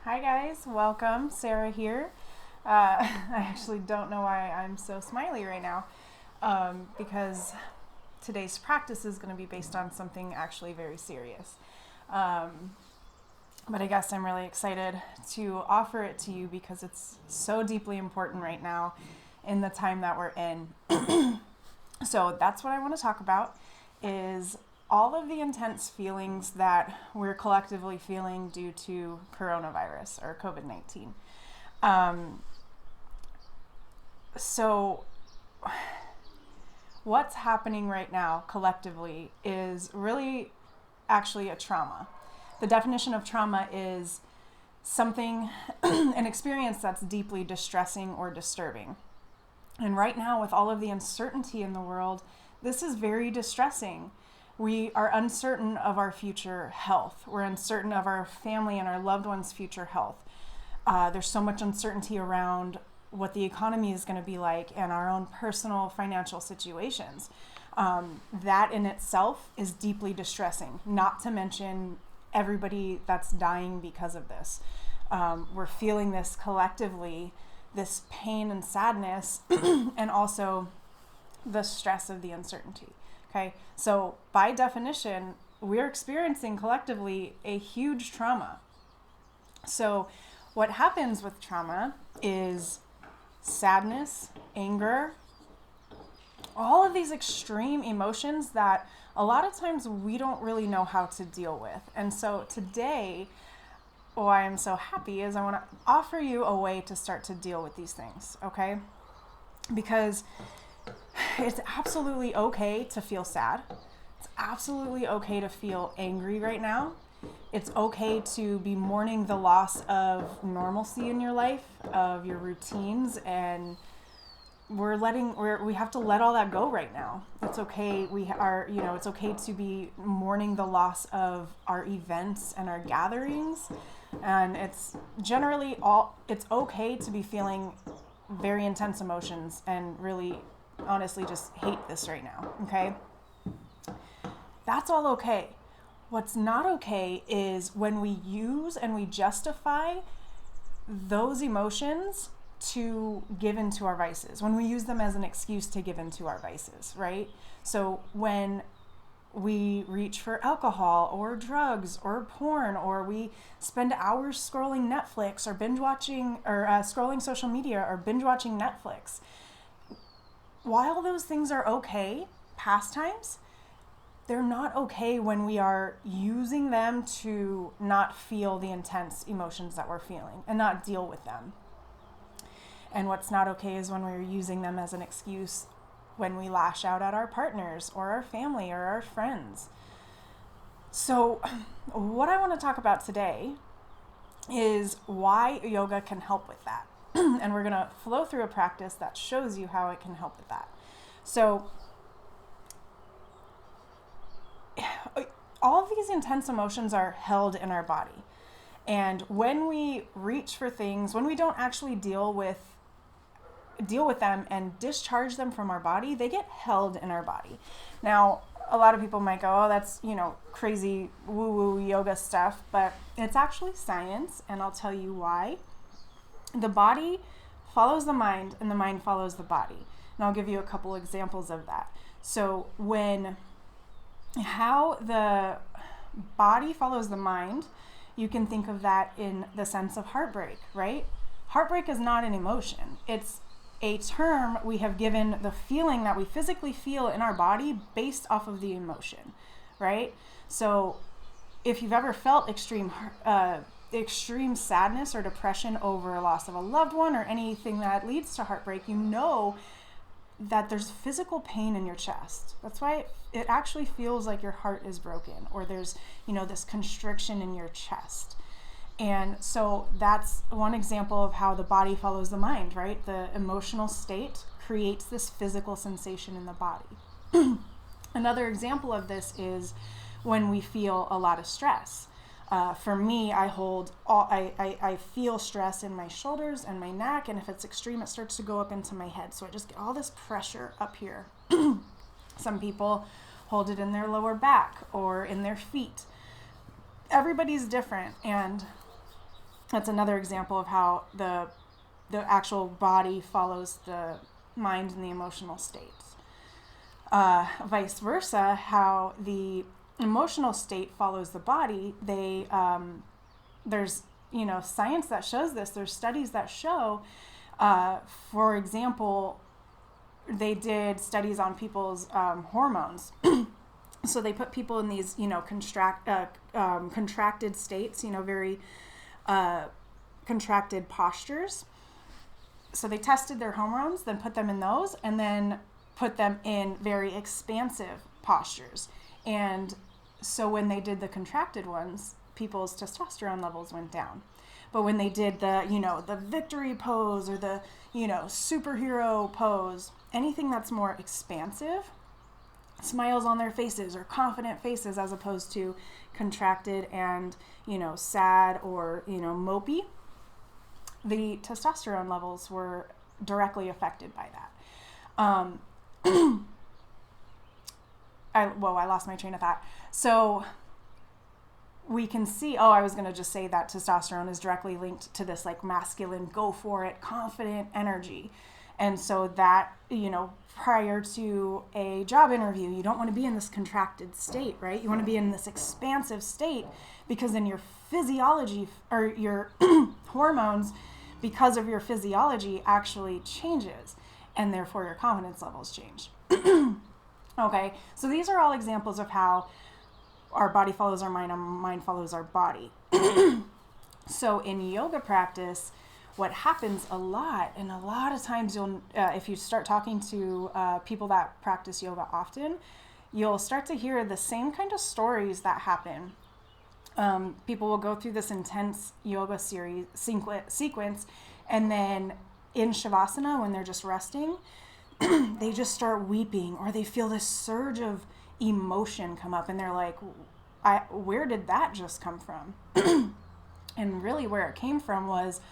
Hi guys, welcome. Sarah here. I actually don't know why I'm so smiley right now because today's practice is going to be based on something actually very serious. But I guess I'm really excited to offer it to you because it's so deeply important right now in the time that we're in. So that's what I want to talk about is all of the intense feelings that we're collectively feeling due to coronavirus or COVID-19. So what's happening right now collectively is really actually a trauma. The definition of trauma is something, an experience that's deeply distressing or disturbing. And right now, with all of the uncertainty in the world, this is very distressing. We are uncertain of our future health. We're uncertain of our family and our loved ones' future health. There's so much uncertainty around what the economy is going to be like and our own personal financial situations. That in itself is deeply distressing, not to mention everybody that's dying because of this. We're feeling this collectively, this pain and sadness, and also the stress of the uncertainty. Okay, so by definition, we're experiencing collectively a huge trauma. So what happens with trauma is sadness, anger, all of these extreme emotions that a lot of times we don't really know how to deal with. And so today, why I'm so happy is I want to offer you a way to start to deal with these things, okay? Because it's absolutely okay to feel sad. It's absolutely okay to feel angry right now. It's okay to be mourning the loss of normalcy in your life, of your routines, and we have to let all that go right now. It's okay. It's okay to be mourning the loss of our events and our gatherings. And it's okay to be feeling very intense emotions and really honestly just hate this right now, okay? That's all okay. What's not okay is when we use and we justify those emotions to give into our vices, when we use them as an excuse to give into our vices, right? So when we reach for alcohol or drugs or porn, or we spend hours scrolling Netflix or binge watching or scrolling social media or binge watching Netflix, while those things are okay, pastimes, they're not okay when we are using them to not feel the intense emotions that we're feeling and not deal with them. And what's not okay is when we're using them as an excuse when we lash out at our partners or our family or our friends. So what I want to talk about today is why yoga can help with that. And we're going to flow through a practice that shows you how it can help with that. So all of these intense emotions are held in our body. And when we reach for things, when we don't actually deal with them and discharge them from our body, they get held in our body. Now, a lot of people might go, oh, that's, crazy woo-woo yoga stuff, but it's actually science, and I'll tell you why. The body follows the mind, and the mind follows the body. And I'll give you a couple examples of that. So how the body follows the mind, you can think of that in the sense of heartbreak, right? Heartbreak is not an emotion. It's a term we have given the feeling that we physically feel in our body based off of the emotion, right? So if you've ever felt extreme sadness or depression over a loss of a loved one or anything that leads to heartbreak, you know that there's physical pain in your chest. That's why it actually feels like your heart is broken, or there's, this constriction in your chest. And so that's one example of how the body follows the mind, right? The emotional state creates this physical sensation in the body. Another example of this is when we feel a lot of stress. For me, I feel stress in my shoulders and my neck, and if it's extreme, it starts to go up into my head. So I just get all this pressure up here. Some people hold it in their lower back or in their feet. Everybody's different, and That's another example of how the actual body follows the mind and the emotional states. Vice versa, how the emotional state follows the body. There's science that shows this. There's studies that show, for example, they did studies on people's hormones. So they put people in these contracted states, very contracted postures. So they tested their hormones, then put them in those, and then put them in very expansive postures. And so when they did the contracted ones, people's testosterone levels went down. But when they did the victory pose or the superhero pose, anything that's more expansive, smiles on their faces or confident faces, as opposed to contracted and sad or mopey, the testosterone levels were directly affected by that. I lost my train of thought. So we can see, I was going to just say that testosterone is directly linked to this like masculine, go for it, confident energy. And so that, prior to a job interview, you don't want to be in this contracted state, right? You want to be in this expansive state, because then your physiology or your hormones, because of your physiology, actually changes, and therefore your confidence levels change. Okay, so these are all examples of how our body follows our mind follows our body. So in yoga practice, what happens a lot, and a lot of times you'll, if you start talking to people that practice yoga often, you'll start to hear the same kind of stories that happen. People will go through this intense yoga sequence, and then in Shavasana, when they're just resting, they just start weeping, or they feel this surge of emotion come up, and they're like, where did that just come from? And really where it came from was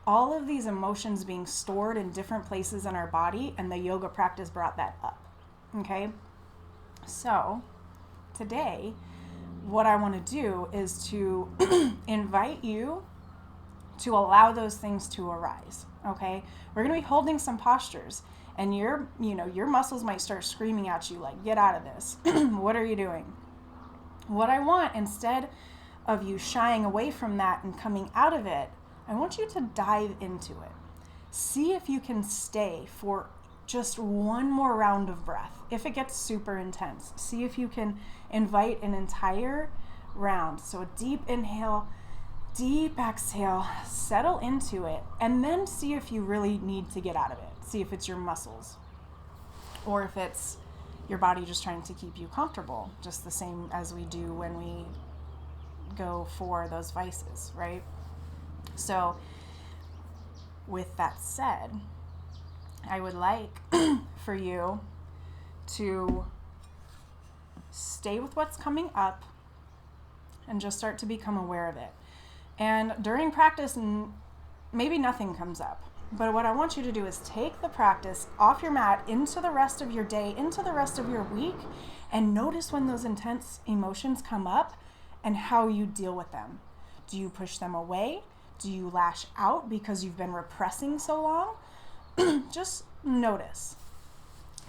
all of these emotions being stored in different places in our body, and the yoga practice brought that up. Okay? So today, what I want to do is to invite you to allow those things to arise. Okay? We're going to be holding some postures, and your muscles might start screaming at you like, get out of this. What are you doing? What I want, instead of you shying away from that and coming out of it, I want you to dive into it. See if you can stay for just one more round of breath. If it gets super intense, see if you can invite an entire round. So a deep inhale, deep exhale, settle into it, and then see if you really need to get out of it. See if it's your muscles, or if it's your body just trying to keep you comfortable, just the same as we do when we go for those vices, right? So with that said, I would like for you to stay with what's coming up and just start to become aware of it. And during practice, maybe nothing comes up. But what I want you to do is take the practice off your mat into the rest of your day, into the rest of your week, and notice when those intense emotions come up and how you deal with them. Do you push them away? Do you lash out because you've been repressing so long? Just notice.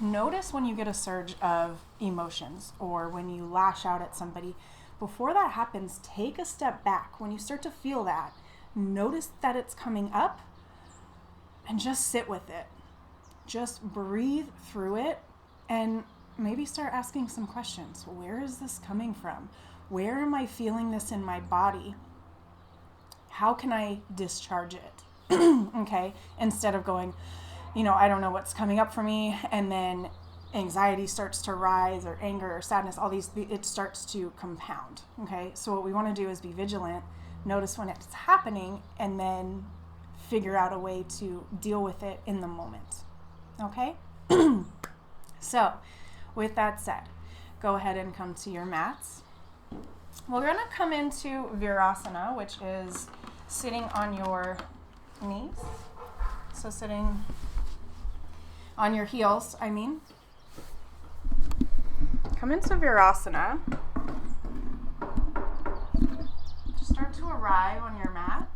Notice when you get a surge of emotions, or when you lash out at somebody. Before that happens, take a step back. When you start to feel that, notice that it's coming up, and just sit with it. Just breathe through it, and maybe start asking some questions. Where is this coming from? Where am I feeling this in my body? How can I discharge it? Okay? Instead of going, I don't know what's coming up for me, and then anxiety starts to rise, or anger or sadness, all these, it starts to compound. Okay? So what we want to do is be vigilant, notice when it's happening, and then figure out a way to deal with it in the moment. Okay? So, with that said, go ahead and come to your mats. We're going to come into Virasana, which is sitting on your knees. So sitting on your heels, Come into Virasana. Just start to arrive on your mat.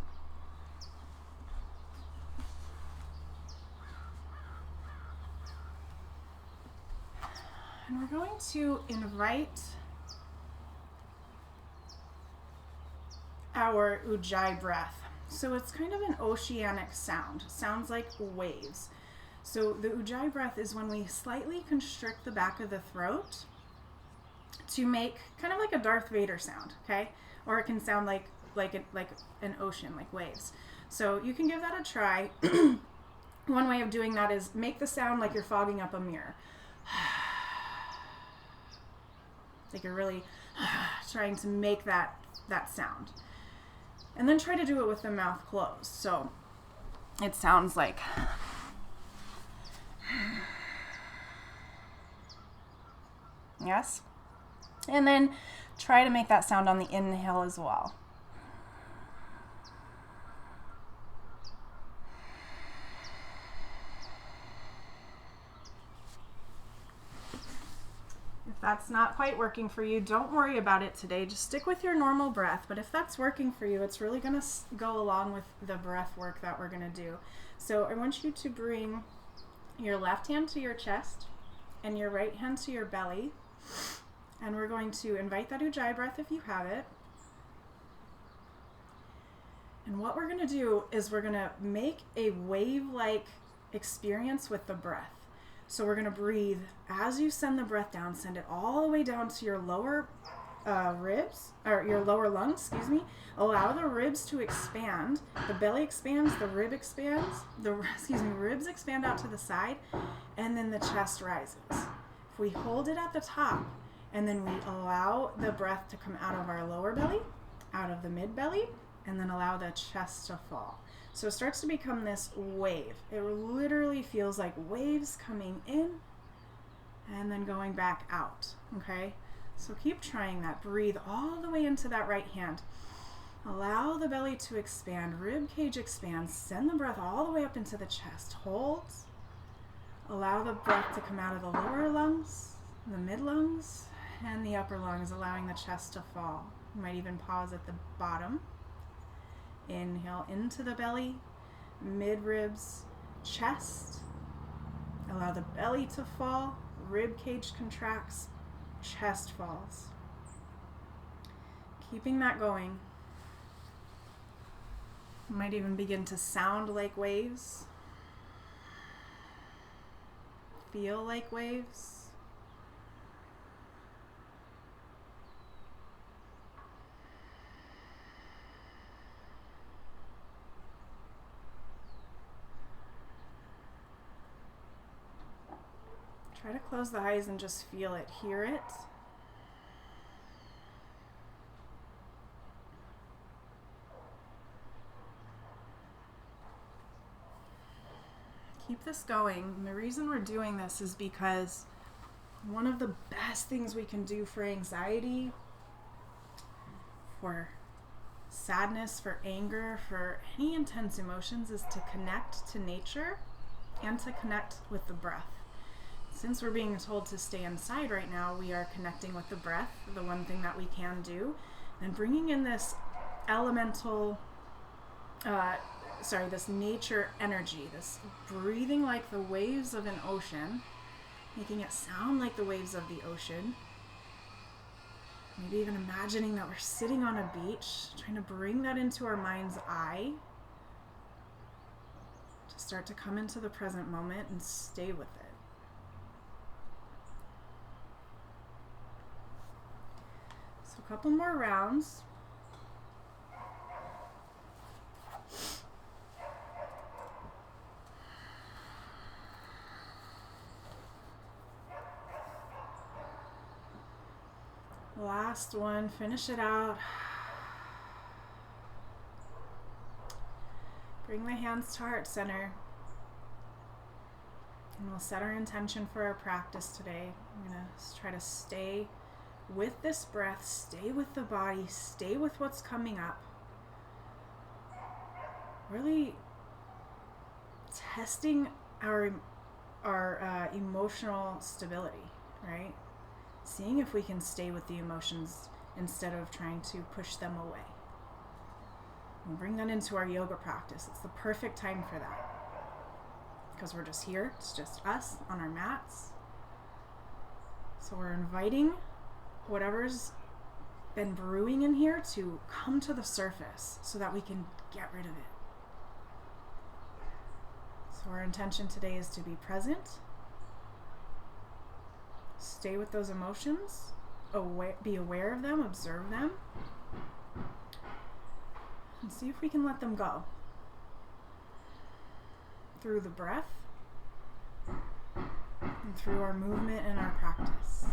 going to invite our Ujjayi breath. So it's kind of an oceanic sound. Sounds like waves. So the Ujjayi breath is when we slightly constrict the back of the throat to make kind of like a Darth Vader sound, okay? Or it can sound like an ocean, like waves. So you can give that a try. One way of doing that is make the sound like you're fogging up a mirror. Like you're really trying to make that sound. And then try to do it with the mouth closed. So it sounds like yes. And then try to make that sound on the inhale as well. If that's not quite working for you, don't worry about it today. Just stick with your normal breath. But if that's working for you, it's really going to go along with the breath work that we're going to do. So I want you to bring your left hand to your chest and your right hand to your belly. And we're going to invite that Ujjayi breath if you have it. And what we're going to do is we're going to make a wave-like experience with the breath. So we're going to breathe as you send the breath down, send it all the way down to your lower ribs, or your lower lungs, excuse me. Allow the ribs to expand. The belly expands, the rib expands, ribs expand out to the side, and then the chest rises. If we hold it at the top, and then we allow the breath to come out of our lower belly, out of the mid belly, and then allow the chest to fall. So it starts to become this wave. It literally feels like waves coming in and then going back out, okay? So keep trying that. Breathe all the way into that right hand. Allow the belly to expand, rib cage expands, send the breath all the way up into the chest. Hold. Allow the breath to come out of the lower lungs, the mid lungs, and the upper lungs, allowing the chest to fall. You might even pause at the bottom. Inhale into the belly, mid ribs, chest. Allow the belly to fall, rib cage contracts, chest falls. Keeping that going. You might even begin to sound like waves, feel like waves. Try to close the eyes and just feel it, hear it. Keep this going. And the reason we're doing this is because one of the best things we can do for anxiety, for sadness, for anger, for any intense emotions is to connect to nature and to connect with the breath. Since we're being told to stay inside right now, we are connecting with the breath, the one thing that we can do, and bringing in this elemental, this nature energy, this breathing like the waves of an ocean, making it sound like the waves of the ocean. Maybe even imagining that we're sitting on a beach, trying to bring that into our mind's eye, to start to come into the present moment and stay with it. So a couple more rounds. Last one, finish it out. Bring the hands to heart center. And we'll set our intention for our practice today. I'm going to try to stay with this breath, stay with the body, stay with what's coming up. Really testing our emotional stability, right? Seeing if we can stay with the emotions instead of trying to push them away. And bring that into our yoga practice. It's the perfect time for that. Because we're just here, it's just us on our mats. So we're inviting whatever's been brewing in here to come to the surface so that we can get rid of it. So our intention today is to be present, stay with those emotions, be aware of them, observe them, and see if we can let them go through the breath and through our movement and our practice.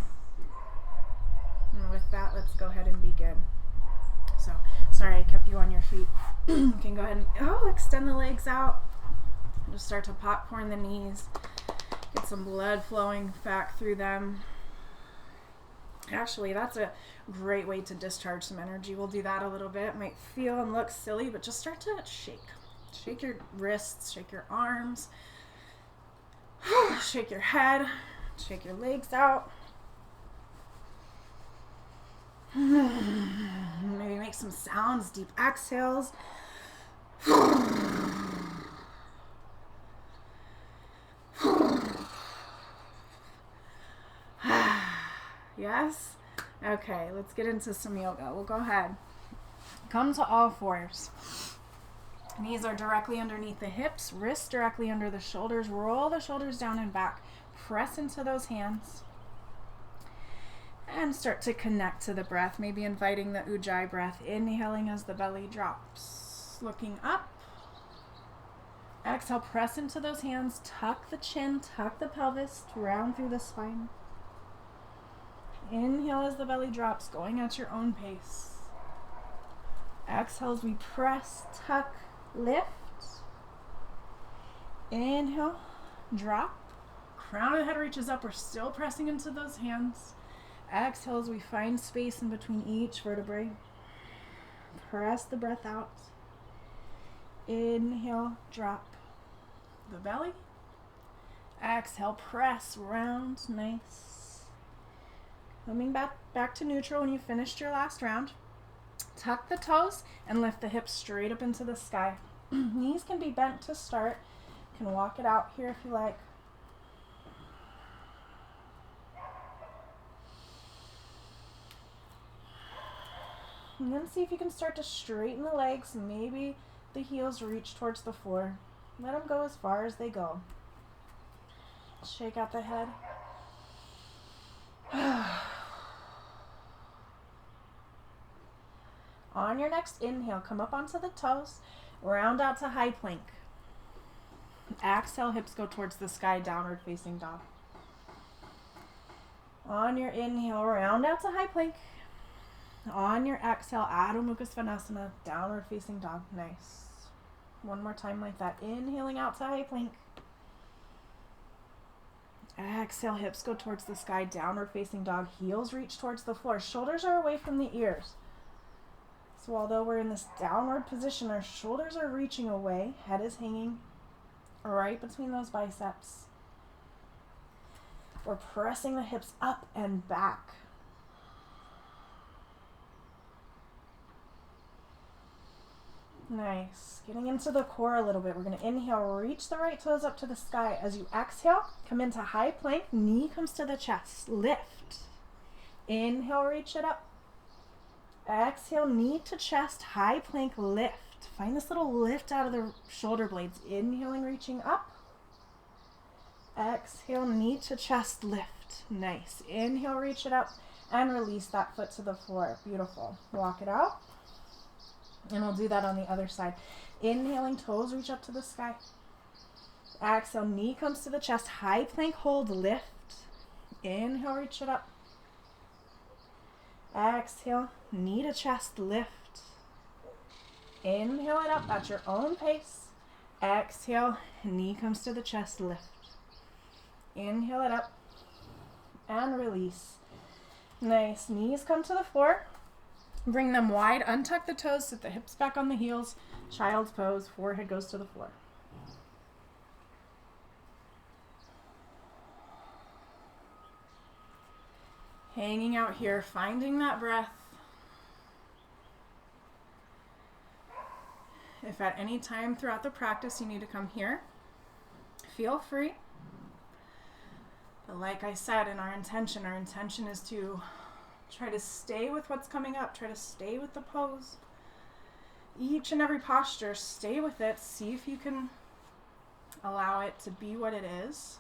And with that, let's go ahead and begin. So, sorry I kept you on your feet. You can go ahead and extend the legs out. Just start to popcorn the knees. Get some blood flowing back through them. Actually, that's a great way to discharge some energy. We'll do that a little bit. Might feel and look silly, but just start to shake. Shake your wrists, shake your arms, shake your head, shake your legs out. Maybe make some sounds, deep exhales. Yes? Okay, let's get into some yoga. We'll go ahead. Come to all fours. Knees are directly underneath the hips, wrists directly under the shoulders. Roll the shoulders down and back. Press into those hands. And start to connect to the breath, maybe inviting the Ujjayi breath, inhaling as the belly drops. Looking up. Exhale, press into those hands, tuck the chin, tuck the pelvis, round through the spine. Inhale as the belly drops, going at your own pace. Exhale as we press, tuck, lift. Inhale, drop. Crown of the head reaches up, we're still pressing into those hands. Exhale as we find space in between each vertebrae. Press the breath out. Inhale, drop the belly. Exhale, press, round, nice. Coming back to neutral when you finished your last round. Tuck the toes and lift the hips straight up into the sky. Knees can be bent to start. You can walk it out here if you like. And then see if you can start to straighten the legs. Maybe the heels reach towards the floor. Let them go as far as they go. Shake out the head. On your next inhale, come up onto the toes. Round out to high plank. Exhale, hips go towards the sky, downward facing dog. On your inhale, round out to high plank. On your exhale, Adho Mukha Svanasana, downward facing dog. Nice. One more time like that. Inhaling out to high plank. Exhale, hips go towards the sky, downward facing dog. Heels reach towards the floor. Shoulders are away from the ears. So although we're in this downward position, our shoulders are reaching away. Head is hanging right between those biceps. We're pressing the hips up and back. Nice. Getting into the core a little bit. We're going to inhale, reach the right toes up to the sky. As you exhale, come into high plank. Knee comes to the chest. Lift. Inhale, reach it up. Exhale, knee to chest, high plank, lift. Find this little lift out of the shoulder blades. Inhaling, reaching up. Exhale, knee to chest, lift. Nice. Inhale, reach it up, and release that foot to the floor. Beautiful. Walk it out. And we'll do that on the other side. Inhaling, toes reach up to the sky. Exhale, knee comes to the chest, high plank, hold, lift. Inhale, reach it up. Exhale, knee to chest, lift. Inhale it up at your own pace. Exhale, knee comes to the chest, lift. Inhale it up and release. Nice. Knees come to the floor. Bring them wide. Untuck the toes. Sit the hips back on the heels. Child's pose. Forehead goes to the floor. Hanging out here, finding that breath. If at any time throughout the practice you need to come here, feel free. But like I said, in our intention is to try to stay with what's coming up. Try to stay with the pose. Each and every posture, stay with it. See if you can allow it to be what it is.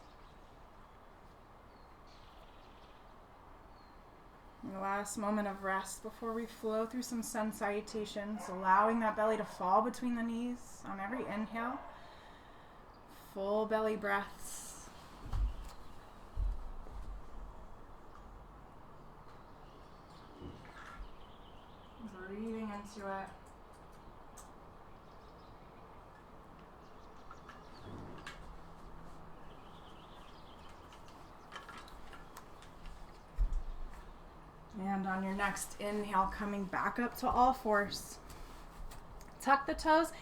And the last moment of rest before we flow through some sun salutations, allowing that belly to fall between the knees on every inhale. Full belly breaths. Breathing into it. And on your next inhale, coming back up to all fours. Tuck the toes.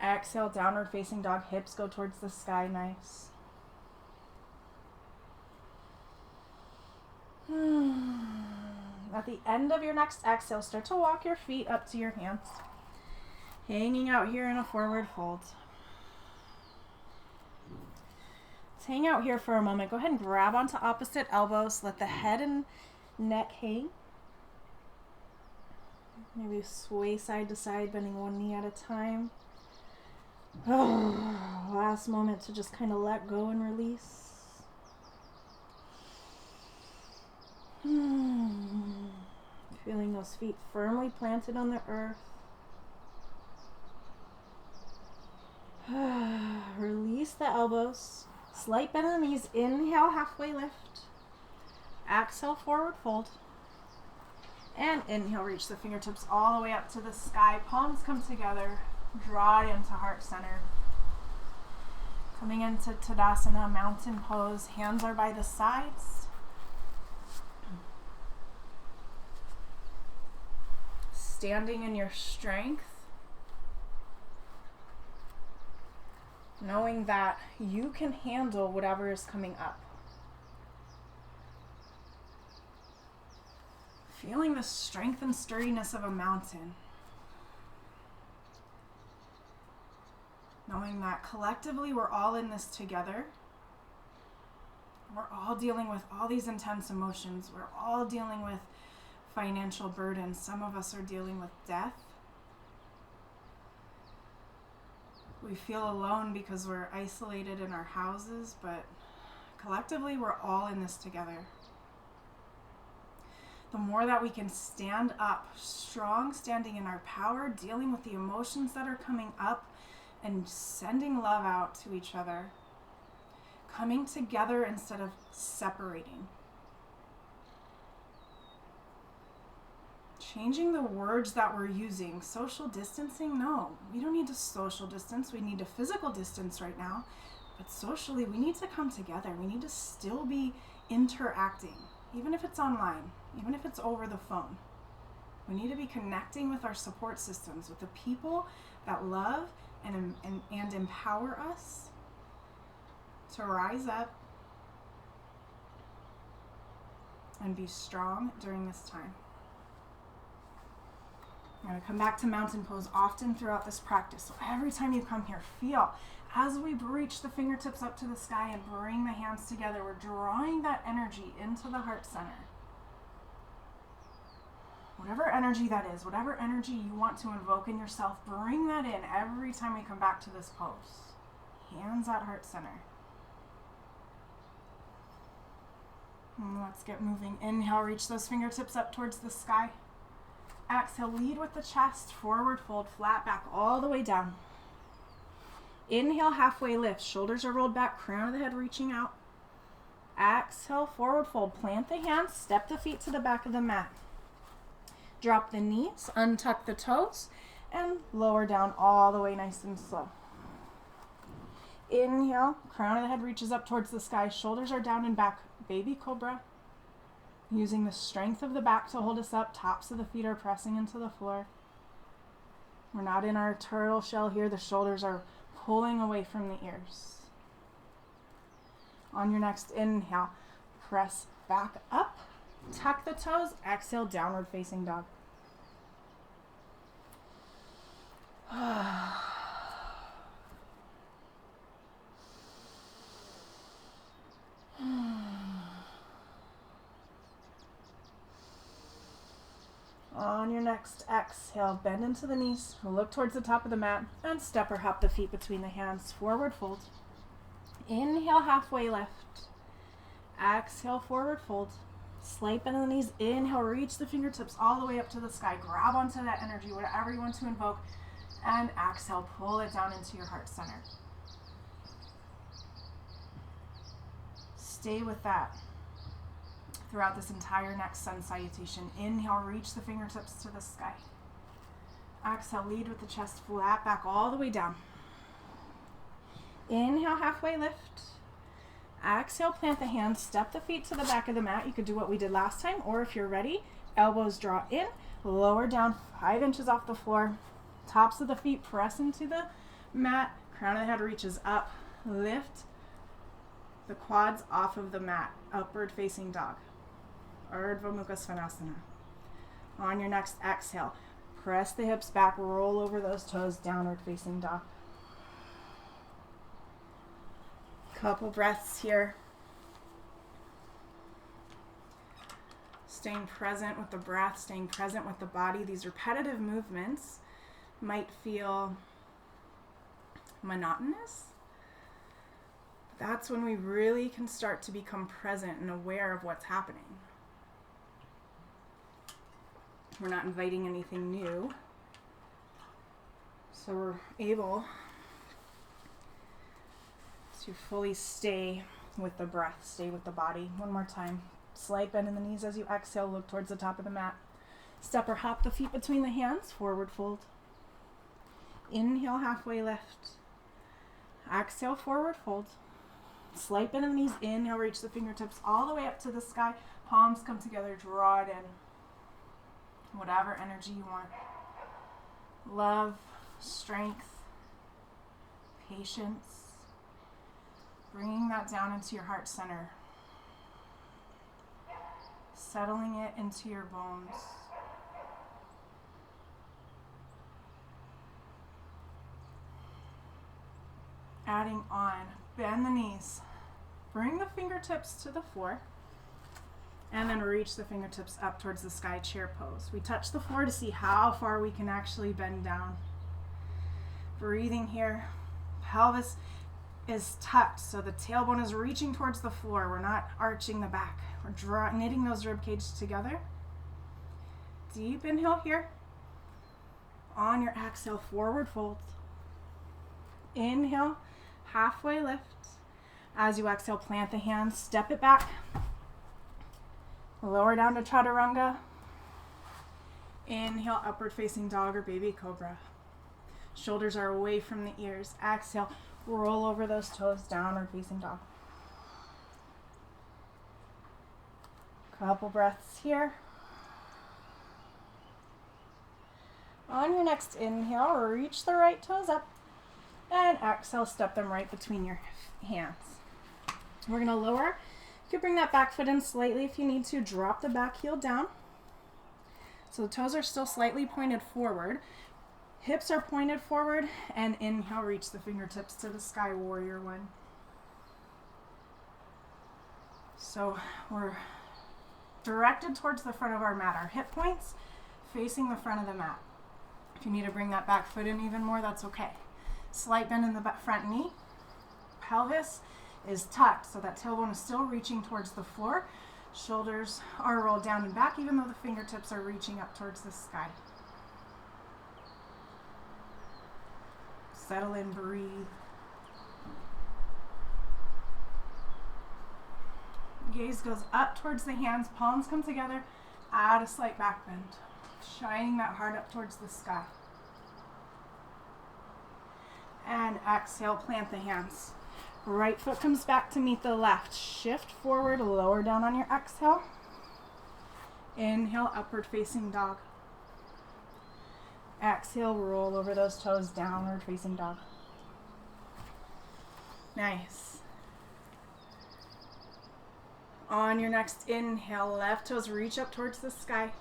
Exhale, downward facing dog. Hips go towards the sky. Nice. At the end of your next exhale, start to walk your feet up to your hands. Hanging out here in a forward fold. Let's hang out here for a moment. Go ahead and grab onto opposite elbows. Let the head and neck hang. Maybe sway side to side, bending one knee at a time. Last moment to just kind of let go and release. Feeling those feet firmly planted on the earth. Release the elbows. Slight bend in the knees. Inhale, halfway lift. Exhale, forward fold. And inhale, reach the fingertips all the way up to the sky. Palms come together. Draw it into heart center. Coming into Tadasana, mountain pose. Hands are by the sides. Standing in your strength. Knowing that you can handle whatever is coming up. Feeling the strength and sturdiness of a mountain. Knowing that collectively we're all in this together. We're all dealing with all these intense emotions. We're all dealing with financial burdens. Some of us are dealing with death. We feel alone because we're isolated in our houses, but collectively we're all in this together. The more that we can stand up, strong, standing in our power, dealing with the emotions that are coming up, and sending love out to each other, coming together instead of separating. Changing the words that we're using. Social distancing? No, we don't need to social distance. We need to physical distance right now. But socially, we need to come together. We need to still be interacting, even if it's online, even if it's over the phone. We need to be connecting with our support systems, with the people that love and empower us to rise up and be strong during this time. I'm going to come back to mountain pose often throughout this practice. So every time you come here, feel as we reach the fingertips up to the sky and bring the hands together, we're drawing that energy into the heart center. Whatever energy that is, whatever energy you want to invoke in yourself, bring that in every time we come back to this pose. Hands at heart center. And let's get moving. Inhale, reach those fingertips up towards the sky. Exhale, lead with the chest, forward fold, flat back all the way down. Inhale, halfway lift, shoulders are rolled back, crown of the head reaching out. Exhale, forward fold, plant the hands, step the feet to the back of the mat. Drop the knees, untuck the toes, and lower down all the way nice and slow. Inhale, crown of the head reaches up towards the sky, shoulders are down and back, baby cobra. Using the strength of the back to hold us up, tops of the feet are pressing into the floor. We're not in our turtle shell here, the shoulders are pulling away from the ears. On your next inhale, press back up, tuck the toes, exhale, downward facing dog. next exhale, bend into the knees, look towards the top of the mat, and step or hop the feet between the hands, forward fold. Inhale, halfway lift. Exhale, forward fold. Slight bend in the knees. Inhale, reach the fingertips all the way up to the sky. Grab onto that energy, whatever you want to invoke. And exhale, pull it down into your heart center. Stay with that throughout this entire next sun salutation. Inhale, reach the fingertips to the sky. Exhale, lead with the chest flat back all the way down. Inhale, halfway lift. Exhale, plant the hands, step the feet to the back of the mat. You could do what we did last time, or if you're ready, elbows draw in, lower down 5 inches off the floor. Tops of the feet press into the mat, crown of the head reaches up. Lift the quads off of the mat, upward facing dog. Urdhva Mukha Svanasana. On your next exhale, press the hips back, roll over those toes, downward facing dog. Couple breaths here. Staying present with the breath, staying present with the body. These repetitive movements might feel monotonous. That's when we really can start to become present and aware of what's happening. We're not inviting anything new. So we're able to fully stay with the breath, stay with the body. One more time. Slight bend in the knees as you exhale, look towards the top of the mat. Step or hop the feet between the hands, forward fold. Inhale, halfway lift. Exhale, forward fold. Slight bend in the knees. Inhale, reach the fingertips all the way up to the sky. Palms come together, draw it in. Whatever energy you want. Love, strength, patience. Bringing that down into your heart center. Settling it into your bones. Adding on, bend the knees. Bring the fingertips to the floor. And then reach the fingertips up towards the sky, chair pose. We touch the floor to see how far we can actually bend down. Breathing here. Pelvis is tucked, so the tailbone is reaching towards the floor. We're not arching the back. We're knitting those rib cages together. Deep inhale here. On your exhale, forward fold. Inhale, halfway lift. As you exhale, plant the hands, step it back. Lower down to chaturanga. Inhale, upward facing dog or baby cobra. Shoulders are away from the ears. Exhale, roll over those toes, downward facing dog. Couple breaths here. On your next inhale, reach the right toes up. And exhale, step them right between your hands. We're going to lower. You can bring that back foot in slightly if you need to. Drop the back heel down. So the toes are still slightly pointed forward. Hips are pointed forward. And inhale, reach the fingertips to the sky, warrior one. So we're directed towards the front of our mat. Our hip points facing the front of the mat. If you need to bring that back foot in even more, that's okay. Slight bend in the front knee. Pelvis is tucked, so that tailbone is still reaching towards the floor. Shoulders are rolled down and back, even though the fingertips are reaching up towards the sky. Settle in, breathe. Gaze goes up towards the hands, palms come together, add a slight back bend, shining that heart up towards the sky. And exhale, plant the hands. Right foot comes back to meet the left. Shift forward, lower down on your exhale. Inhale, upward facing dog. Exhale, roll over those toes, downward facing dog. Nice. On your next inhale, left toes reach up towards the sky.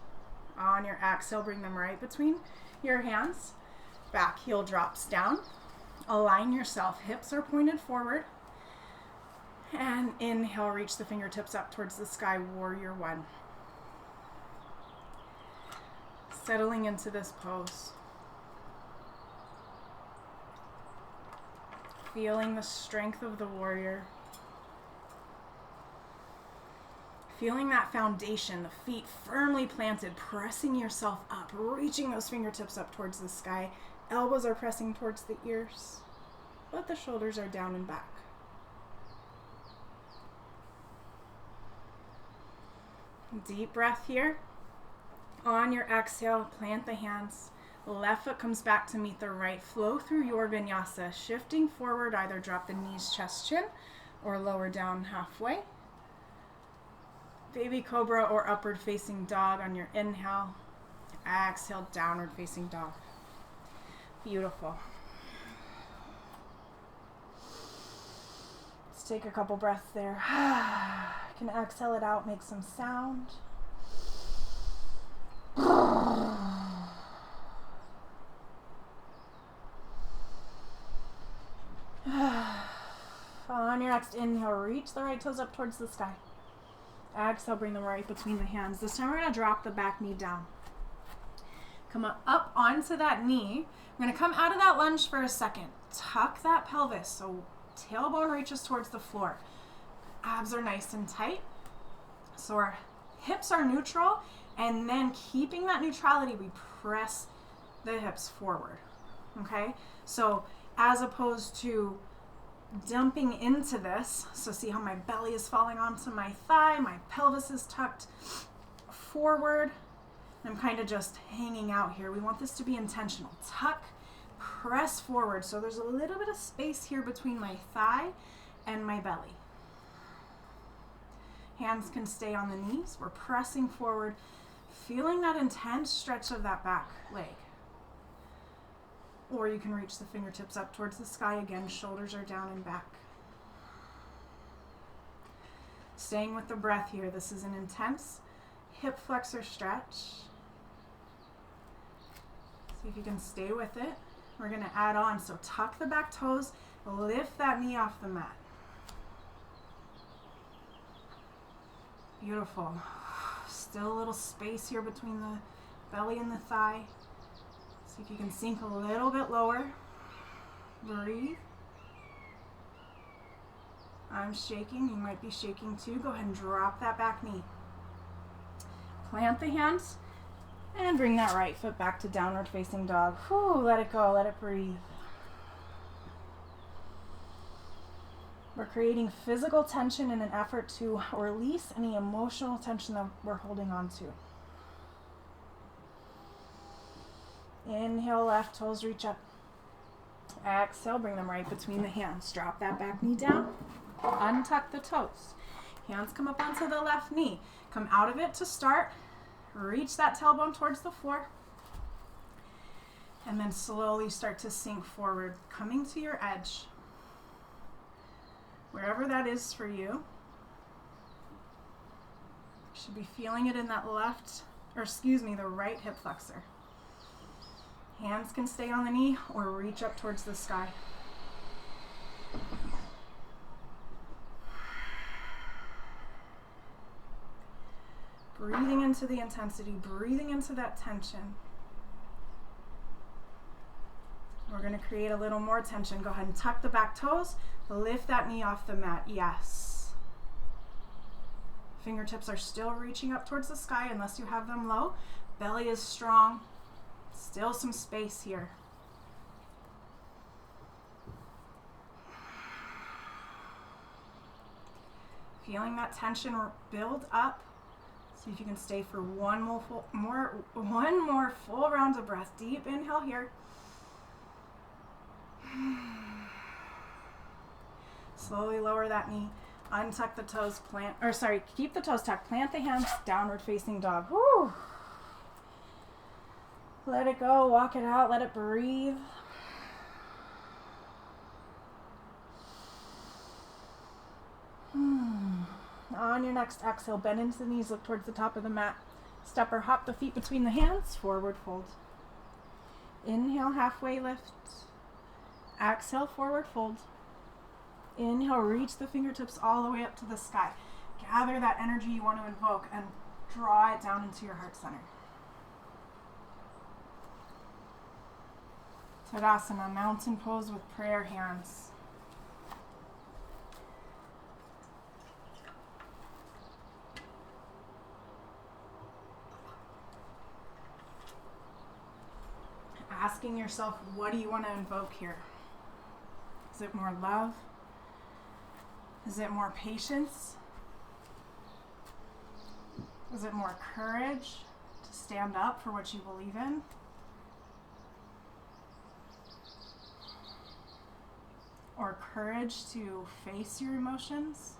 On your exhale, bring them right between your hands. Back heel drops down. Align yourself. Hips are pointed forward. And inhale, reach the fingertips up towards the sky, warrior one. Settling into this pose. Feeling the strength of the warrior. Feeling that foundation, the feet firmly planted, pressing yourself up, reaching those fingertips up towards the sky. Elbows are pressing towards the ears, but the shoulders are down and back. Deep breath here. On your exhale, plant the hands. Left foot comes back to meet the right. Flow through your vinyasa. Shifting forward, either drop the knees, chest, chin, or lower down halfway. Baby cobra or upward facing dog on your inhale. Exhale, downward facing dog. Beautiful. Let's take a couple breaths there. You can exhale it out, make some sound. On your next inhale, reach the right toes up towards the sky. Exhale, bring them right between the hands. This time we're going to drop the back knee down. Come up onto that knee. We're going to come out of that lunge for a second. Tuck that pelvis so tailbone reaches towards the floor. Abs are nice and tight. So our hips are neutral, and then keeping that neutrality, we press the hips forward. Okay? So as opposed to dumping into this, so see how my belly is falling onto my thigh, my pelvis is tucked forward. I'm kind of just hanging out here. We want this to be intentional. Tuck, press forward. So there's a little bit of space here between my thigh and my belly. Hands can stay on the knees. We're pressing forward, feeling that intense stretch of that back leg. Or you can reach the fingertips up towards the sky again. Shoulders are down and back. Staying with the breath here. This is an intense hip flexor stretch. See if you can stay with it. We're going to add on. So tuck the back toes. Lift that knee off the mat. Beautiful. Still a little space here between the belly and the thigh. See if you can sink a little bit lower. Breathe. I'm shaking. You might be shaking too. Go ahead and drop that back knee. Plant the hands and bring that right foot back to downward facing dog. Whew, let it go. Let it breathe. We're creating physical tension in an effort to release any emotional tension that we're holding on to. Inhale, left toes reach up. Exhale, bring them right between the hands. Drop that back knee down. Untuck the toes. Hands come up onto the left knee. Come out of it to start. Reach that tailbone towards the floor. And then slowly start to sink forward, coming to your edge. Wherever that is for you. You should be feeling it in that the right hip flexor. Hands can stay on the knee or reach up towards the sky. Breathing into the intensity, breathing into that tension. We're going to create a little more tension. Go ahead and tuck the back toes. Lift that knee off the mat. Yes. Fingertips are still reaching up towards the sky unless you have them low. Belly is strong. Still some space here. Feeling that tension build up. See if you can stay for one more full round of breath. Deep inhale here. Slowly lower that knee. Untuck the toes. Keep the toes tucked. Plant the hands. Downward facing dog. Woo. Let it go, walk it out, let it breathe. On your next exhale, bend into the knees, look towards the top of the mat. Step or hop the feet between the hands, forward fold. Inhale, halfway lift. Exhale, forward fold. Inhale, reach the fingertips all the way up to the sky. Gather that energy you want to invoke and draw it down into your heart center. Tadasana, mountain pose with prayer hands. Asking yourself, what do you want to invoke here? Is it more love? Is it more patience? Is it more courage to stand up for what you believe in? Or courage to face your emotions?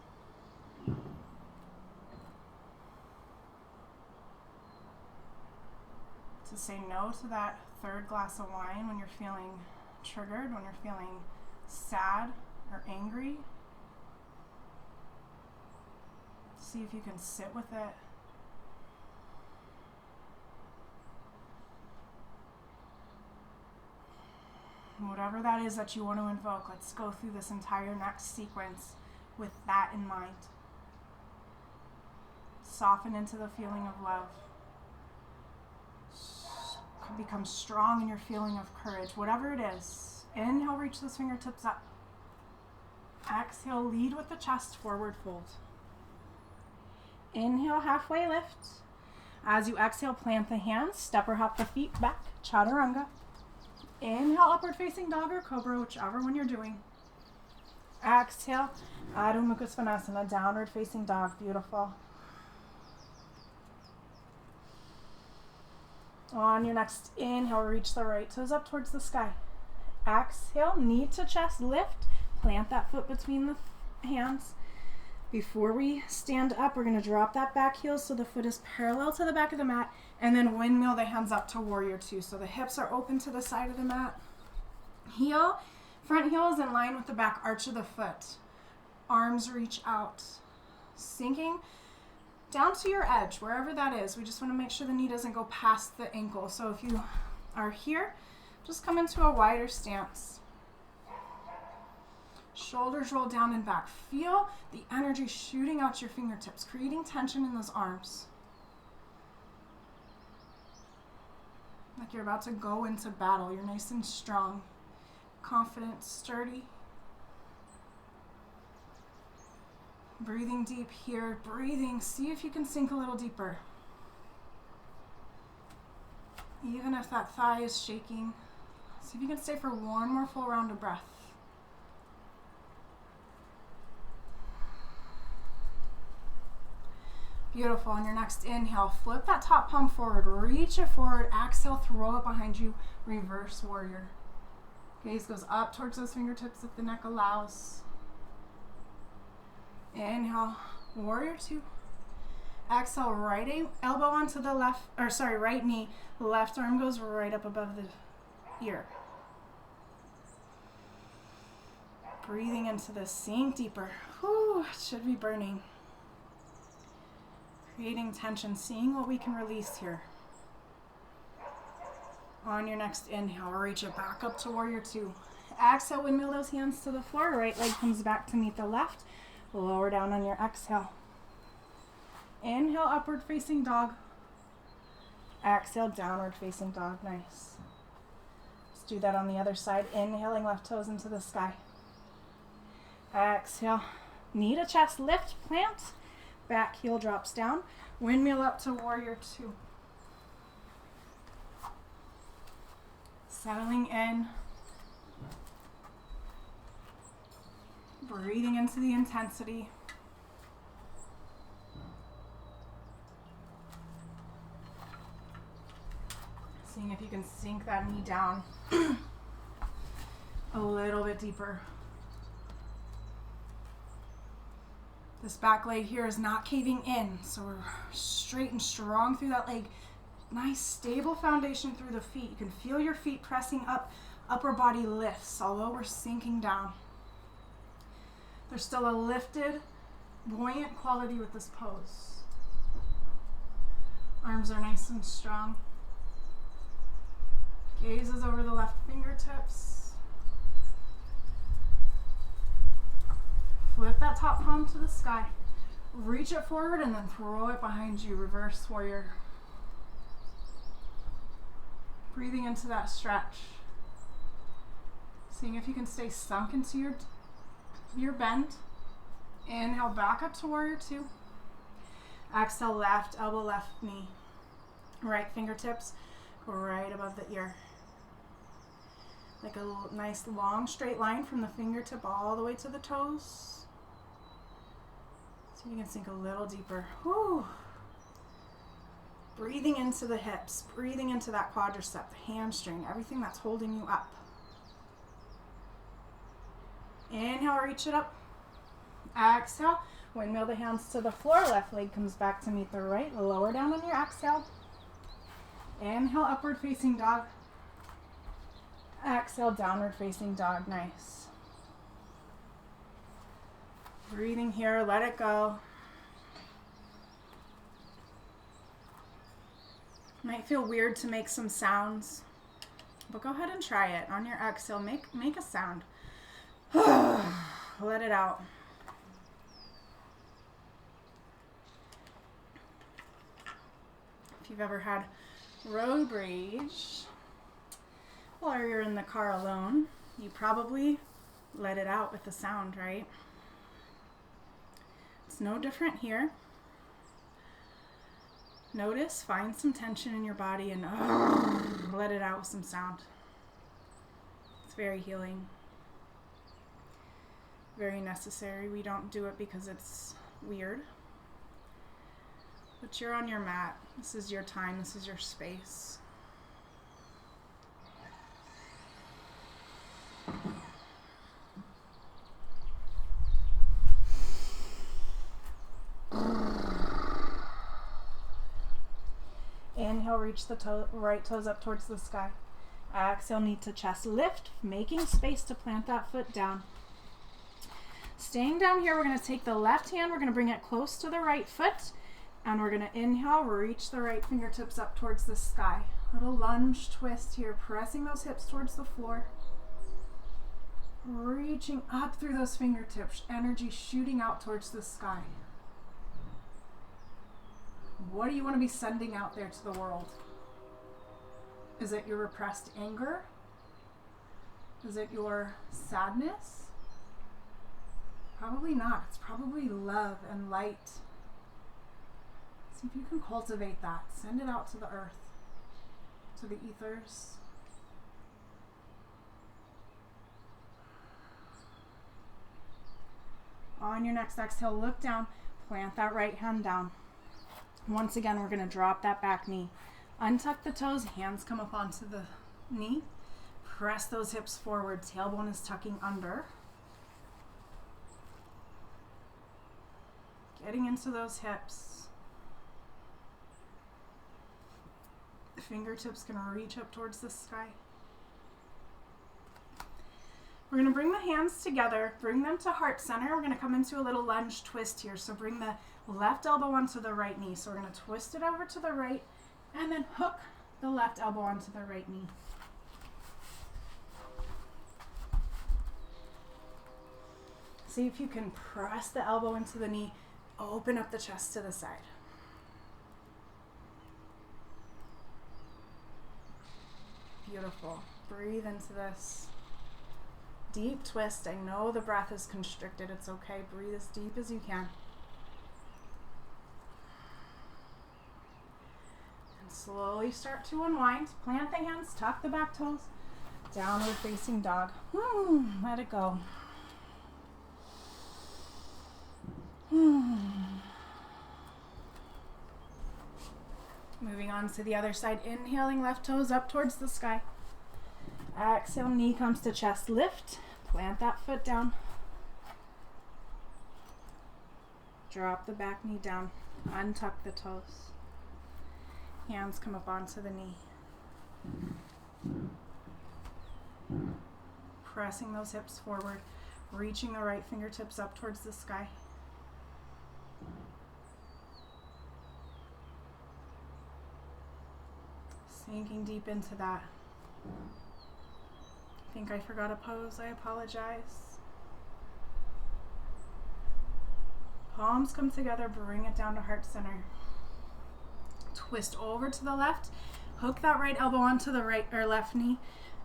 To say no to that third glass of wine when you're feeling triggered, when you're feeling sad or angry. See if you can sit with it. Whatever that is that you want to invoke, let's go through this entire next sequence with that in mind. Soften into the feeling of love. Become strong in your feeling of courage, whatever it is. Inhale, reach those fingertips up. Exhale, lead with the chest, forward fold. Inhale, halfway lift. As you exhale, plant the hands, step or hop the feet back, chaturanga. Inhale, upward facing dog or cobra, whichever one you're doing. Exhale, Adho Mukha Svanasana, downward facing dog, beautiful. On your next inhale, reach the right toes up towards the sky. Exhale, knee to chest, lift. Plant that foot between the hands. Before we stand up, we're going to drop that back heel so the foot is parallel to the back of the mat, and then windmill the hands up to warrior two. So the hips are open to the side of the mat. Front heel is in line with the back arch of the foot. Arms reach out. Sinking down to your edge, wherever that is. We just want to make sure the knee doesn't go past the ankle. So if you are here, just come into a wider stance. Shoulders roll down and back. Feel the energy shooting out your fingertips, creating tension in those arms. Like you're about to go into battle. You're nice and strong, confident, sturdy. Breathing deep here, breathing. See if you can sink a little deeper. Even if that thigh is shaking, see if you can stay for one more full round of breath. Beautiful. On your next inhale, flip that top palm forward, reach it forward, exhale, throw it behind you, reverse warrior. Gaze goes up towards those fingertips if the neck allows. Inhale, warrior two. Exhale, right elbow onto the right knee. Left arm goes right up above the ear. Breathing into this, sink deeper. Whew, it should be burning. Creating tension, seeing what we can release here. On your next inhale, reach it back up to warrior two. Exhale, windmill those hands to the floor. Right leg comes back to meet the left. Lower down on your exhale. Inhale, upward facing dog. Exhale, downward facing dog. Nice. Let's do that on the other side. Inhaling, left toes into the sky. Exhale, knee to chest, lift, plant. Back heel drops down. Windmill up to warrior two. Settling in. Breathing into the intensity. Seeing if you can sink that knee down a little bit deeper. This back leg here is not caving in, so we're straight and strong through that leg. Nice stable foundation through the feet. You can feel your feet pressing up, upper body lifts, although we're sinking down. There's still a lifted, buoyant quality with this pose. Arms are nice and strong. Gaze is over the left fingertips. Flip that top palm to the sky. Reach it forward and then throw it behind you. Reverse warrior. Breathing into that stretch. Seeing if you can stay sunk into your bend. Inhale, back up to warrior two. Exhale, left elbow, left knee. Right fingertips right above the ear. Like a nice long straight line from the fingertip all the way to the toes. So you can sink a little deeper. Whew. Breathing into the hips, breathing into that quadricep, the hamstring, everything that's holding you up. Inhale, reach it up. Exhale, windmill the hands to the floor. Left leg comes back to meet the right. Lower down on your exhale. Inhale, upward facing dog. Exhale, downward facing dog. Nice. Breathing here, let it go. Might feel weird to make some sounds, but go ahead and try it. On your exhale, make a sound. Let it out. If you've ever had road rage or you're in the car alone, you probably let it out with a sound, right? It's no different here. Notice, find some tension in your body and let it out with some sound. It's very healing. Very necessary. We don't do it because it's weird. But you're on your mat. This is your time. This is your space. Inhale, reach the right toes up towards the sky. Exhale, knee to chest lift, making space to plant that foot down. Staying down here, we're going to take the left hand, we're going to bring it close to the right foot, and we're going to inhale, reach the right fingertips up towards the sky. Little lunge twist here, pressing those hips towards the floor. Reaching up through those fingertips, energy shooting out towards the sky. What do you want to be sending out there to the world? Is it your repressed anger? Is it your sadness? Probably not. It's probably love and light. See if you can cultivate that. Send it out to the earth, to the ethers. On your next exhale, look down, plant that right hand down. Once again, we're going to drop that back knee. Untuck the toes, hands come up onto the knee. Press those hips forward, tailbone is tucking under. Getting into those hips. Fingertips can reach up towards the sky. We're going to bring the hands together, bring them to heart center. We're going to come into a little lunge twist here. So bring the left elbow onto the right knee. So we're going to twist it over to the right and then hook the left elbow onto the right knee. See if you can press the elbow into the knee, open up the chest to the side. Beautiful. Breathe into this. Deep twist. I know the breath is constricted. It's okay. Breathe as deep as you can. And slowly start to unwind. Plant the hands, tuck the back toes. Downward facing dog. Let it go. Moving on to the other side. Inhaling, left toes up towards the sky. Exhale, knee comes to chest lift. Plant that foot down. Drop the back knee down. Untuck the toes. Hands come up onto the knee. Pressing those hips forward. Reaching the right fingertips up towards the sky. Sinking deep into that. I think I forgot a pose. I apologize. Palms come together, bring it down to heart center. Twist over to the left. Hook that right elbow onto the right or left knee.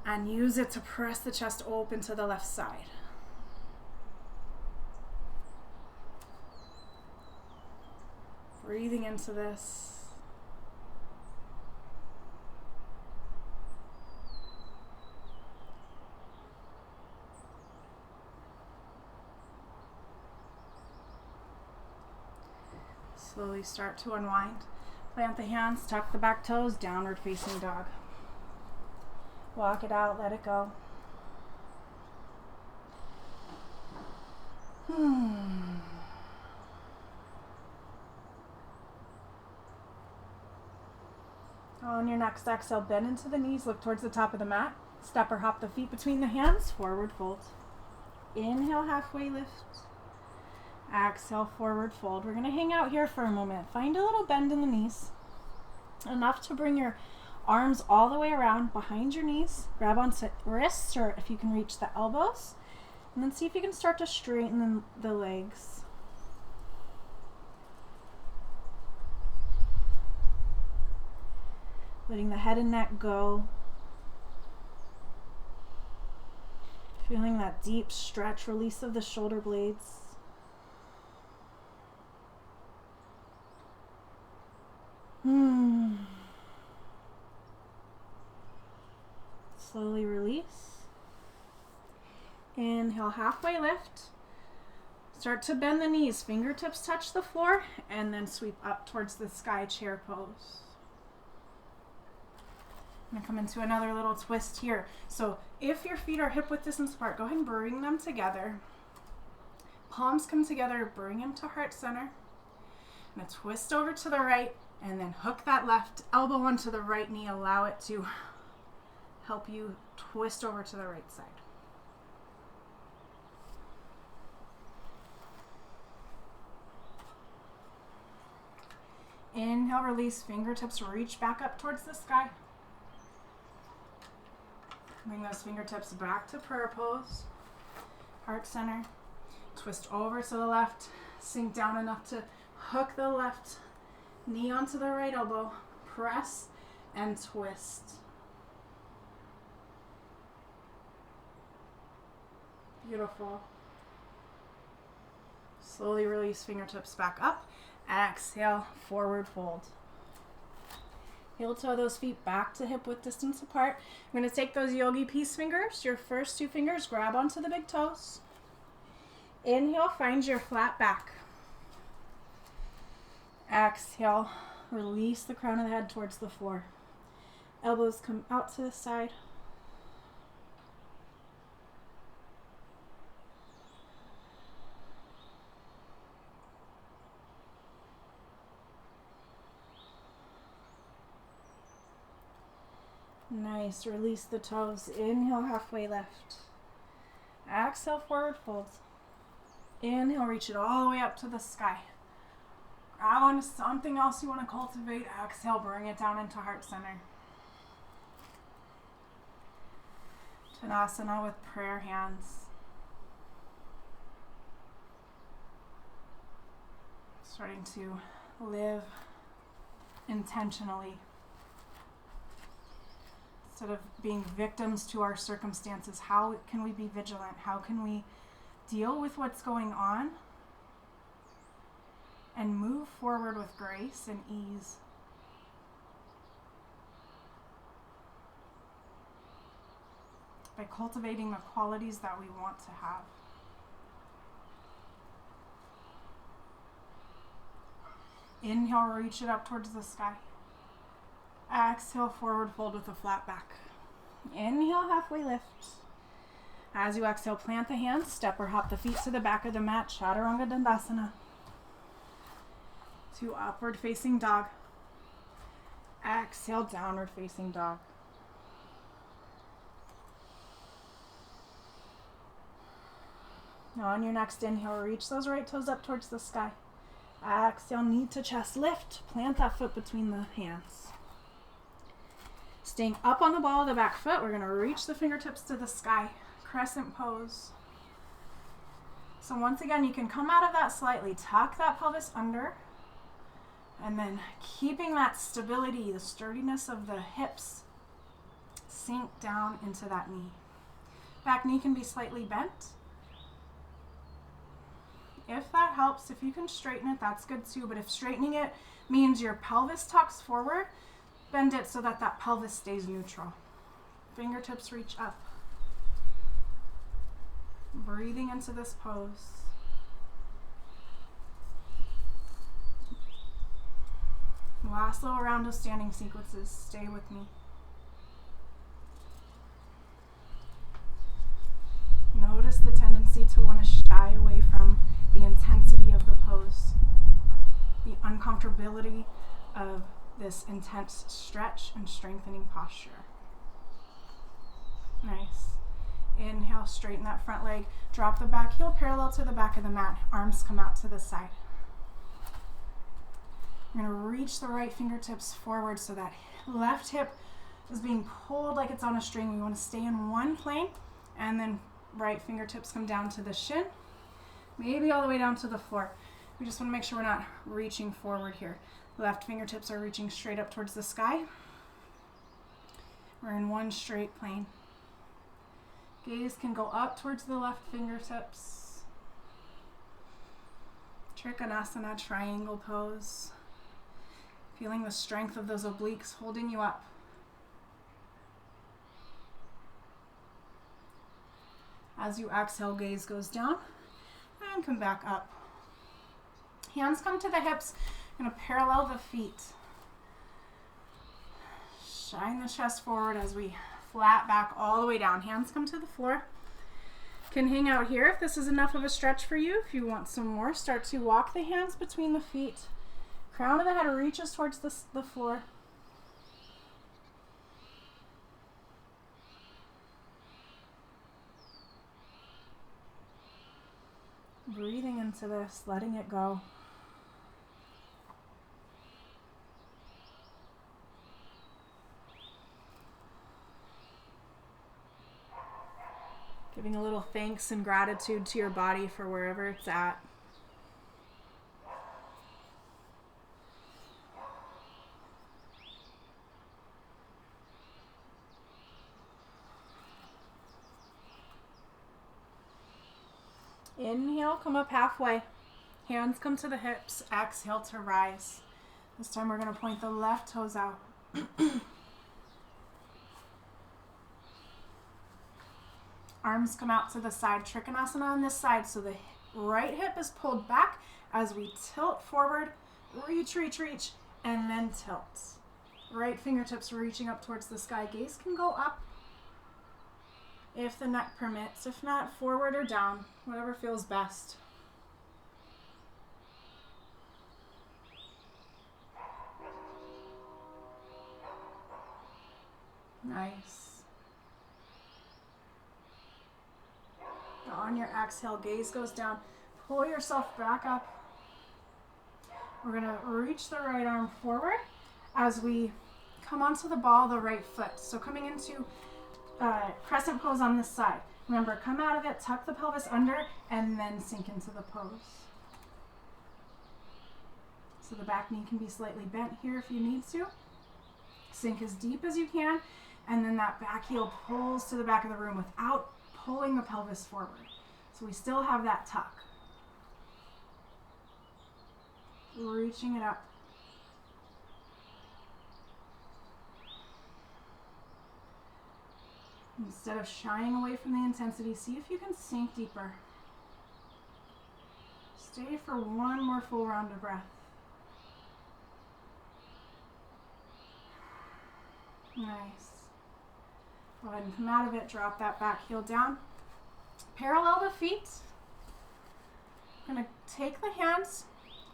And use it to press the chest open to the left side. Breathing into this. Slowly start to unwind. Plant the hands, tuck the back toes, downward facing dog. Walk it out, let it go. On your next exhale, bend into the knees, look towards the top of the mat. Step or hop the feet between the hands, forward fold. Inhale, halfway lift. Exhale, forward fold. We're going to hang out here for a moment. Find a little bend in the knees. Enough to bring your arms all the way around behind your knees. Grab onto wrists, or if you can reach the elbows. And then see if you can start to straighten the legs. Letting the head and neck go. Feeling that deep stretch, release of the shoulder blades. Slowly release. Inhale, halfway lift. Start to bend the knees, fingertips touch the floor, and then sweep up towards the sky chair pose. I'm gonna come into another little twist here. So if your feet are hip width distance apart, go ahead and bring them together. Palms come together, bring them to heart center. I'm gonna twist over to the right, and then hook that left elbow onto the right knee. Allow it to help you twist over to the right side. Inhale, release, fingertips reach back up towards the sky. Bring those fingertips back to prayer pose. Heart center. Twist over to the left. Sink down enough to hook the left knee onto the right elbow. Press and twist. Beautiful. Slowly release, fingertips back up. Exhale, forward fold. Heel toe those feet back to hip width distance apart. I'm going to take those yogi peace fingers, your first two fingers, grab onto the big toes. Inhale, find your flat back. Exhale, release the crown of the head towards the floor. Elbows come out to the side. Nice. Release the toes. Inhale, halfway lift. Exhale, forward fold. Inhale, reach it all the way up to the sky. Grab onto something else you want to cultivate. Exhale, bring it down into heart center. Tadasana with prayer hands. Starting to live intentionally. Instead of being victims to our circumstances, how can we be vigilant? How can we deal with what's going on and move forward with grace and ease? By cultivating the qualities that we want to have. Inhale, reach it up towards the sky. Exhale, forward fold with a flat back. Inhale, halfway lift. As you exhale, plant the hands, step or hop the feet to the back of the mat, Chaturanga Dandasana. To upward facing dog. Exhale, downward facing dog. Now on your next inhale, reach those right toes up towards the sky. Exhale, knee to chest lift. Plant that foot between the hands. Staying up on the ball of the back foot, we're going to reach the fingertips to the sky. Crescent pose. So once again, you can come out of that slightly. Tuck that pelvis under. And then keeping that stability, the sturdiness of the hips. Sink down into that knee. Back knee can be slightly bent. If that helps, if you can straighten it, that's good too. But if straightening it means your pelvis tucks forward, bend it so that that pelvis stays neutral. Fingertips reach up. Breathing into this pose. Last little round of standing sequences. Stay with me. Notice the tendency to want to shy away from the intensity of the pose, the uncomfortability of this intense stretch and strengthening posture. Nice. Inhale, straighten that front leg. Drop the back heel parallel to the back of the mat. Arms come out to the side. You're going to reach the right fingertips forward so that left hip is being pulled like it's on a string. We want to stay in one plane, and then right fingertips come down to the shin, maybe all the way down to the floor. We just want to make sure we're not reaching forward here. Left fingertips are reaching straight up towards the sky. We're in one straight plane. Gaze can go up towards the left fingertips. Trikonasana, triangle pose. Feeling the strength of those obliques holding you up. As you exhale, gaze goes down and come back up. Hands come to the hips. You're going to parallel the feet. Shine the chest forward as we flat back all the way down. Hands come to the floor. Can hang out here if this is enough of a stretch for you. If you want some more, start to walk the hands between the feet. Crown of the head reaches towards the floor. Breathing into this, letting it go. Giving a little thanks and gratitude to your body for wherever it's at. Inhale, come up halfway. Hands come to the hips. Exhale to rise. This time we're going to point the left toes out. Arms come out to the side. Trikonasana on this side. So the right hip is pulled back as we tilt forward. Reach, reach, reach, and then tilt. Right fingertips reaching up towards the sky. Gaze can go up if the neck permits. If not, forward or down. Whatever feels best. Nice. On your exhale, gaze goes down. Pull yourself back up. We're going to reach the right arm forward as we come onto the ball of the right foot. So coming into crescent pose on this side. Remember, come out of it, tuck the pelvis under, and then sink into the pose. So the back knee can be slightly bent here if you need to. Sink as deep as you can, and then that back heel pulls to the back of the room without pulling the pelvis forward. So we still have that tuck. Reaching it up. Instead of shying away from the intensity, see if you can sink deeper. Stay for one more full round of breath. Nice. Go ahead and come out of it. Drop that back heel down. Parallel the feet. I'm going to take the hands,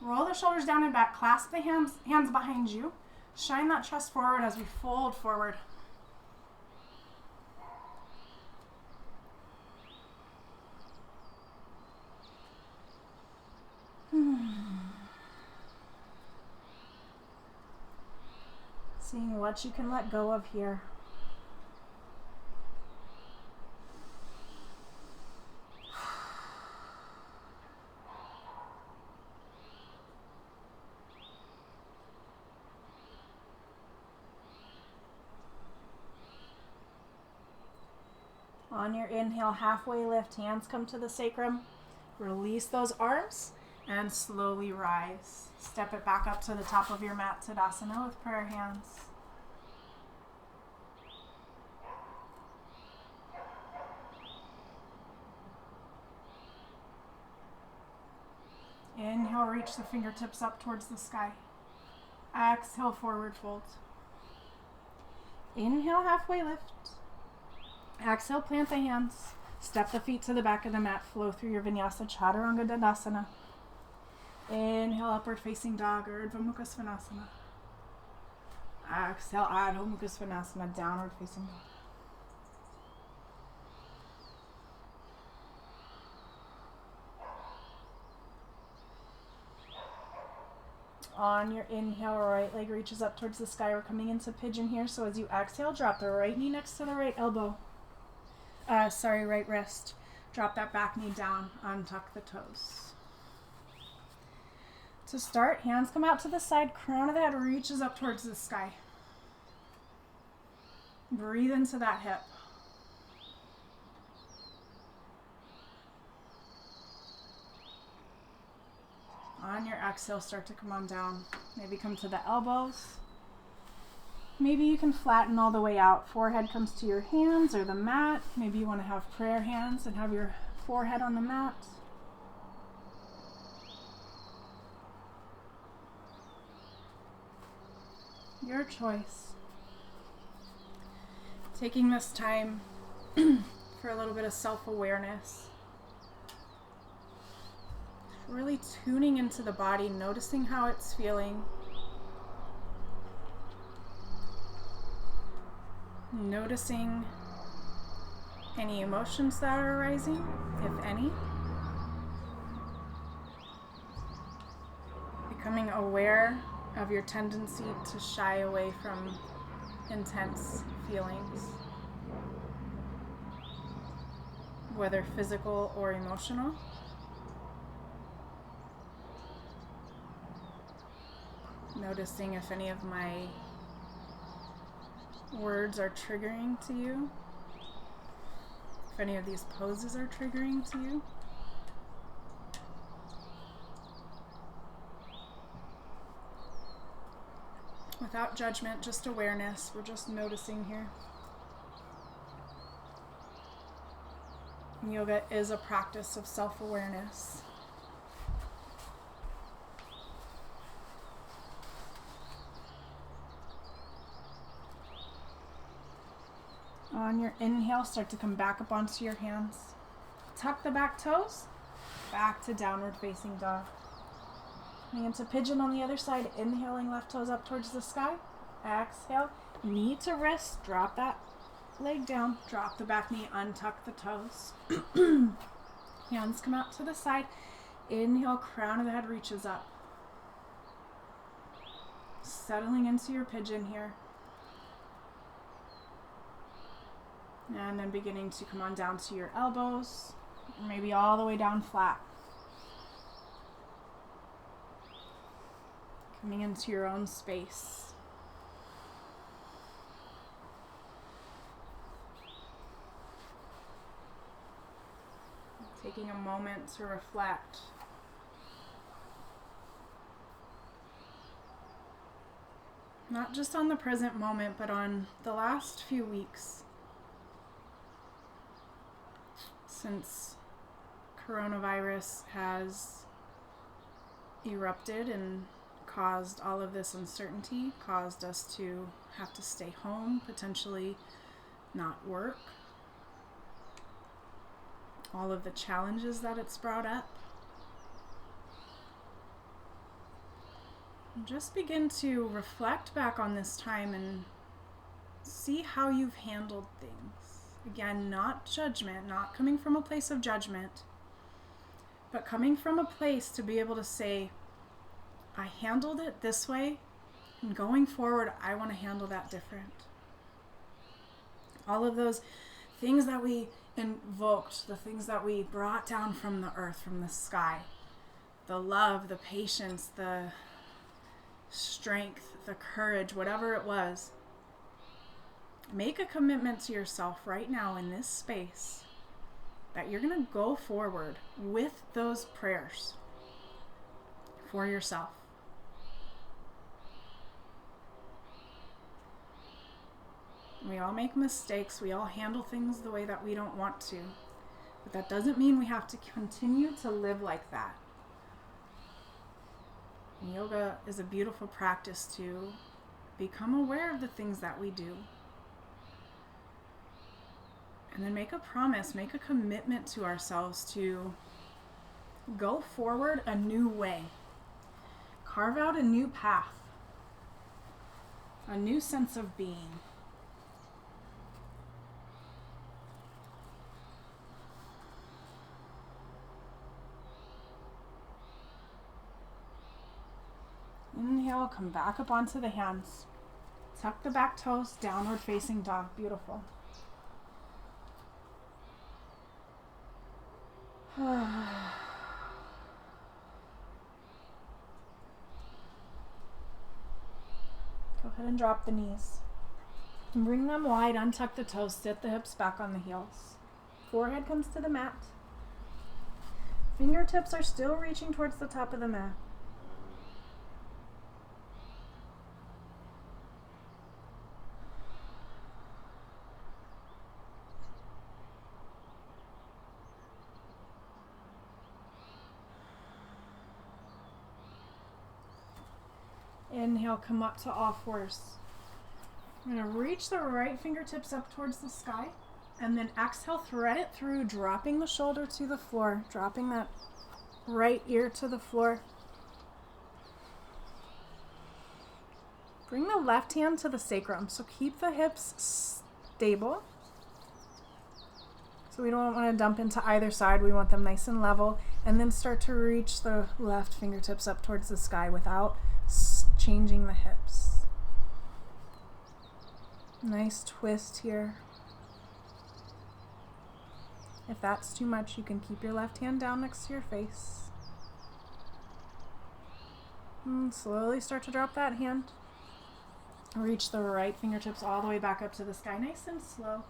roll the shoulders down and back, clasp the hands behind you. Shine that chest forward as we fold forward. Seeing what you can let go of here. On your inhale, halfway lift, hands come to the sacrum. Release those arms and slowly rise. Step it back up to the top of your mat, Tadasana, with prayer hands. Inhale, reach the fingertips up towards the sky. Exhale, forward fold. Inhale, halfway lift. Exhale, plant the hands. Step the feet to the back of the mat. Flow through your Vinyasa Chaturanga Dandasana. Inhale, upward facing dog or Urdhva Mukha Svanasana. Exhale, Adho Mukha Svanasana, downward facing dog. On your inhale, right leg reaches up towards the sky. We're coming into pigeon here. So as you exhale, drop the right knee next to the right elbow. Right wrist. Drop that back knee down. Untuck the toes. To start, hands come out to the side. Crown of the head reaches up towards the sky. Breathe into that hip. On your exhale, start to come on down. Maybe come to the elbows. Maybe you can flatten all the way out. Forehead comes to your hands or the mat. Maybe you want to have prayer hands and have your forehead on the mat. Your choice. Taking this time for a little bit of self-awareness. Really tuning into the body, noticing how it's feeling. Noticing any emotions that are arising, if any. Becoming aware of your tendency to shy away from intense feelings, whether physical or emotional. Noticing if any of my words are triggering to you, if any of these poses are triggering to you. Without judgment, just awareness. We're just noticing here. Yoga is a practice of self-awareness. On your inhale, start to come back up onto your hands. Tuck the back toes, back to downward facing dog. Coming into pigeon on the other side, inhaling left toes up towards the sky. Exhale, knee to wrist, drop that leg down, drop the back knee, untuck the toes. Hands come out to the side. Inhale, crown of the head reaches up. Settling into your pigeon here. And then beginning to come on down to your elbows, or maybe all the way down flat. Coming into your own space. Taking a moment to reflect. Not just on the present moment, but on the last few weeks. Since coronavirus has erupted and caused all of this uncertainty, caused us to have to stay home, potentially not work, all of the challenges that it's brought up. Just begin to reflect back on this time and see how you've handled things. Again, not judgment, not coming from a place of judgment, but coming from a place to be able to say, I handled it this way, and going forward, I want to handle that different. All of those things that we invoked, the things that we brought down from the earth, from the sky, the love, the patience, the strength, the courage, whatever it was, make a commitment to yourself right now in this space that you're going to go forward with those prayers for yourself. We all make mistakes. We all handle things the way that we don't want to. But that doesn't mean we have to continue to live like that. And yoga is a beautiful practice to become aware of the things that we do. And then make a promise, make a commitment to ourselves to go forward a new way. Carve out a new path, a new sense of being. Inhale, come back up onto the hands. Tuck the back toes, downward facing dog. Beautiful. Go ahead and drop the knees. And bring them wide, untuck the toes, sit the hips back on the heels. Forehead comes to the mat. Fingertips are still reaching towards the top of the mat. Inhale, come up to all fours. I'm going to reach the right fingertips up towards the sky, and then exhale, thread it through, dropping the shoulder to the floor, dropping that right ear to the floor. Bring the left hand to the sacrum, so keep the hips stable. So we don't want to dump into either side, we want them nice and level, and then start to reach the left fingertips up towards the sky without changing the hips. Nice twist here. If that's too much, you can keep your left hand down next to your face. And slowly start to drop that hand. Reach the right fingertips all the way back up to the sky, nice and slow.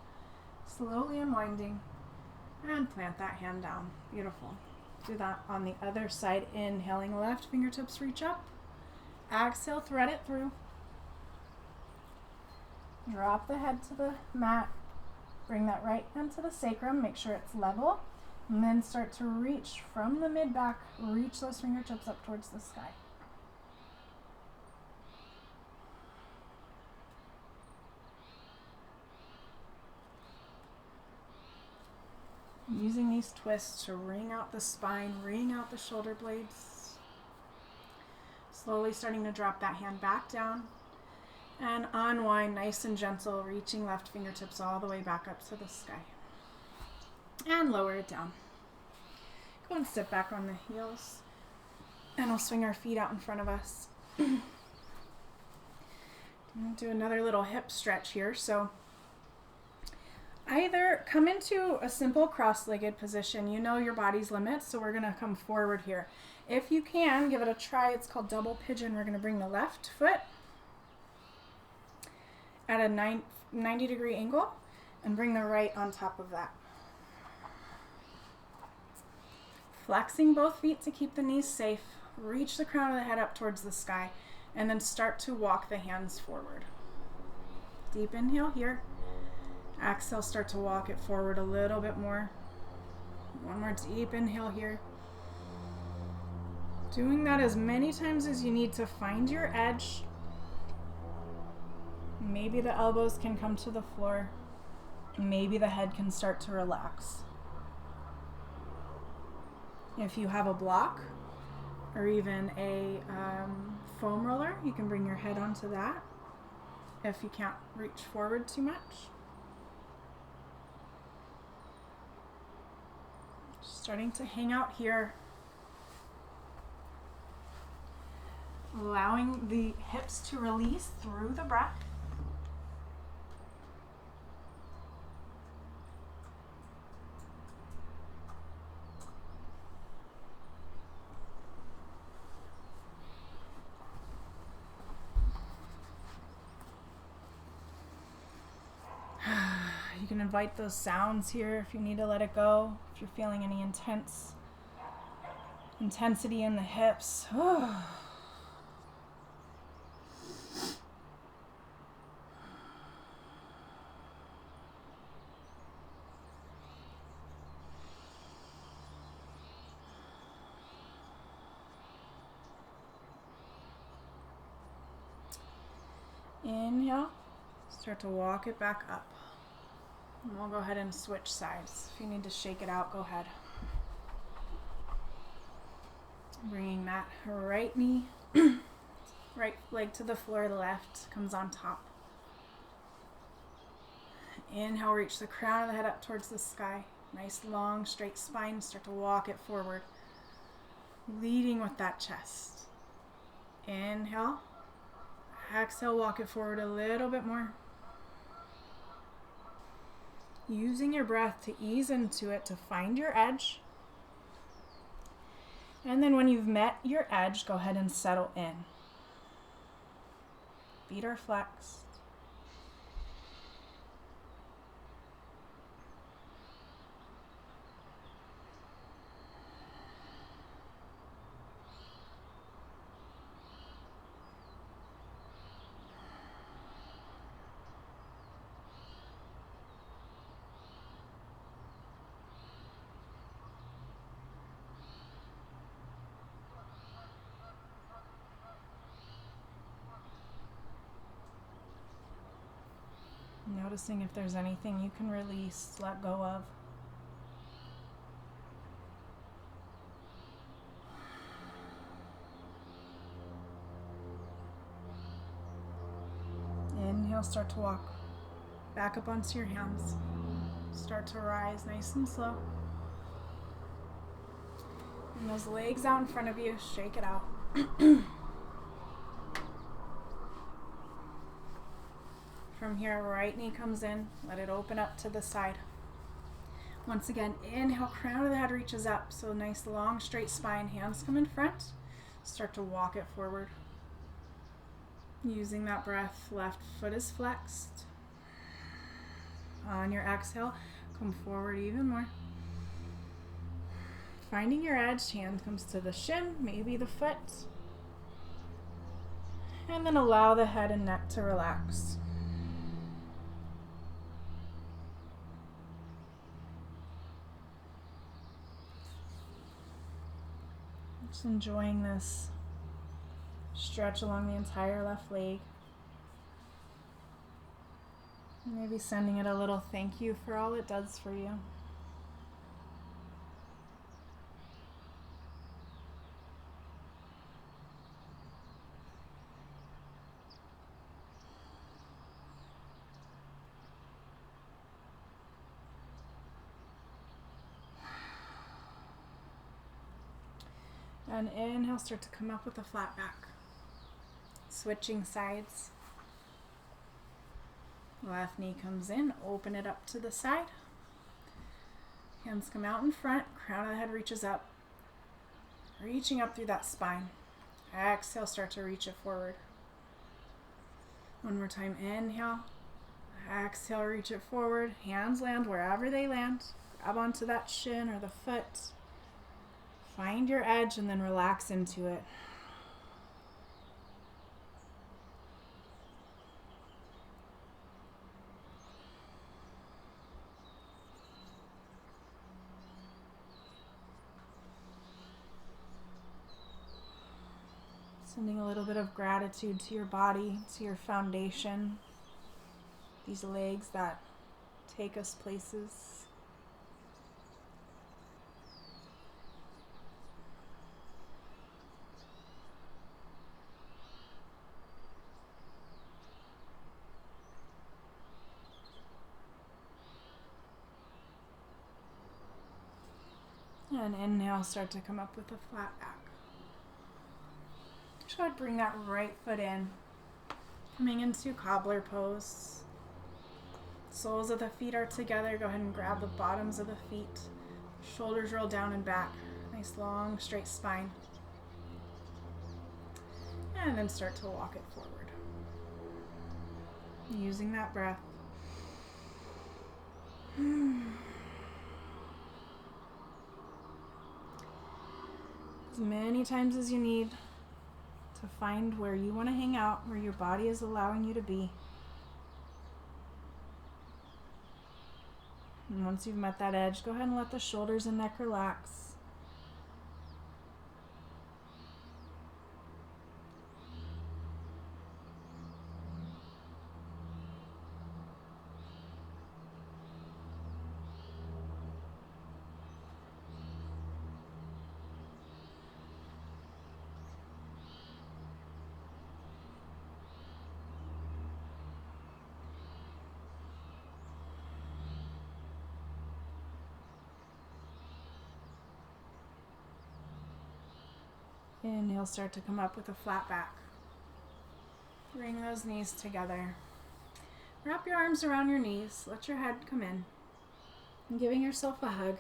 Slowly unwinding. And plant that hand down. Beautiful. Do that on the other side. Inhaling, left fingertips reach up. Exhale, thread it through. Drop the head to the mat. Bring that right hand to the sacrum. Make sure it's level. And then start to reach from the mid-back. Reach those fingertips up towards the sky. Using these twists to wring out the spine, wring out the shoulder blades. Slowly starting to drop that hand back down and unwind nice and gentle, reaching left fingertips all the way back up to the sky. And lower it down. Go and sit back on the heels. And we'll swing our feet out in front of us. Do another little hip stretch here. So either come into a simple cross-legged position. You know your body's limits, so we're going to come forward here. If you can, give it a try. It's called double pigeon. We're going to bring the left foot at a 90-degree angle and bring the right on top of that. Flexing both feet to keep the knees safe. Reach the crown of the head up towards the sky and then start to walk the hands forward. Deep inhale here. Exhale, start to walk it forward a little bit more. One more deep inhale here. Doing that as many times as you need to find your edge. Maybe the elbows can come to the floor. Maybe the head can start to relax. If you have a block or even a foam roller, you can bring your head onto that if you can't reach forward too much. Starting to hang out here. Allowing the hips to release through the breath. can invite those sounds here if you need to let it go. If you're feeling any intensity in the hips. Inhale, start to walk it back up. And we'll go ahead and switch sides. If you need to shake it out, go ahead. Bringing that right knee, right leg to the floor, left comes on top. Inhale, reach the crown of the head up towards the sky. Nice long straight spine, start to walk it forward. Leading with that chest. Inhale. Exhale, walk it forward a little bit more. Using your breath to ease into it, to find your edge. And then when you've met your edge, go ahead and settle in. Feet are flexed. Noticing if there's anything you can release, let go of. Inhale, start to walk back up onto your hands. Start to rise nice and slow. And those legs out in front of you, shake it out. From here, right knee comes in, let it open up to the side. Once again, inhale, crown of the head reaches up, so nice long straight spine, hands come in front, start to walk it forward. Using that breath, left foot is flexed. On your exhale, come forward even more. Finding your edge, hand comes to the shin, maybe the foot. And then allow the head and neck to relax. Just enjoying this stretch along the entire left leg. Maybe sending it a little thank you for all it does for you. And inhale, start to come up with a flat back. Switching sides. Left knee comes in, open it up to the side. Hands come out in front, crown of the head reaches up. Reaching up through that spine. Exhale, start to reach it forward. One more time, inhale. Exhale, reach it forward. Hands land wherever they land. Grab onto that shin or the foot. Find your edge and then relax into it. Sending a little bit of gratitude to your body, to your foundation, these legs that take us places. And inhale, start to come up with a flat back. Just go ahead, bring that right foot in. Coming into cobbler pose. Soles of the feet are together. Go ahead and grab the bottoms of the feet. Shoulders roll down and back. Nice long straight spine. And then start to walk it forward. Using that breath. As many times as you need to find where you want to hang out, where your body is allowing you to be. And once you've met that edge, go ahead and let the shoulders and neck relax. Inhale, start to come up with a flat back. Bring those knees together. Wrap your arms around your knees. Let your head come in. And giving yourself a hug.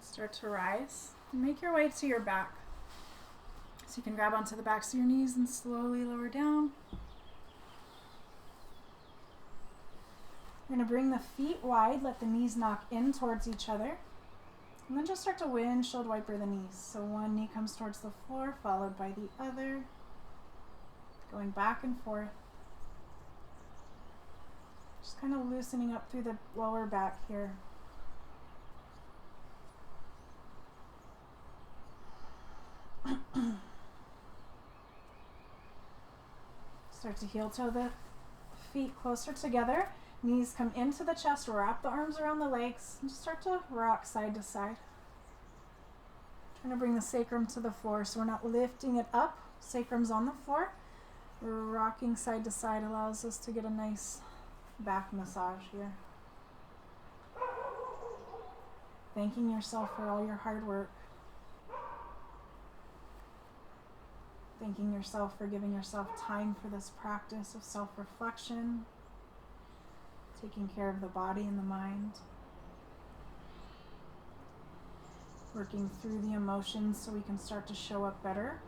Start to rise. Make your way to your back. So you can grab onto the backs of your knees and slowly lower down. You're going to bring the feet wide, let the knees knock in towards each other. And then just start to windshield wiper the knees. So one knee comes towards the floor, followed by the other. Going back and forth. Just kind of loosening up through the lower back here. Start to heel toe the feet closer together. Knees come into the chest, wrap the arms around the legs, and just start to rock side to side. Trying to bring the sacrum to the floor so we're not lifting it up. Sacrum's on the floor. Rocking side to side allows us to get a nice back massage here. Thanking yourself for all your hard work. Thanking yourself for giving yourself time for this practice of self-reflection. Taking care of the body and the mind. Working through the emotions so we can start to show up better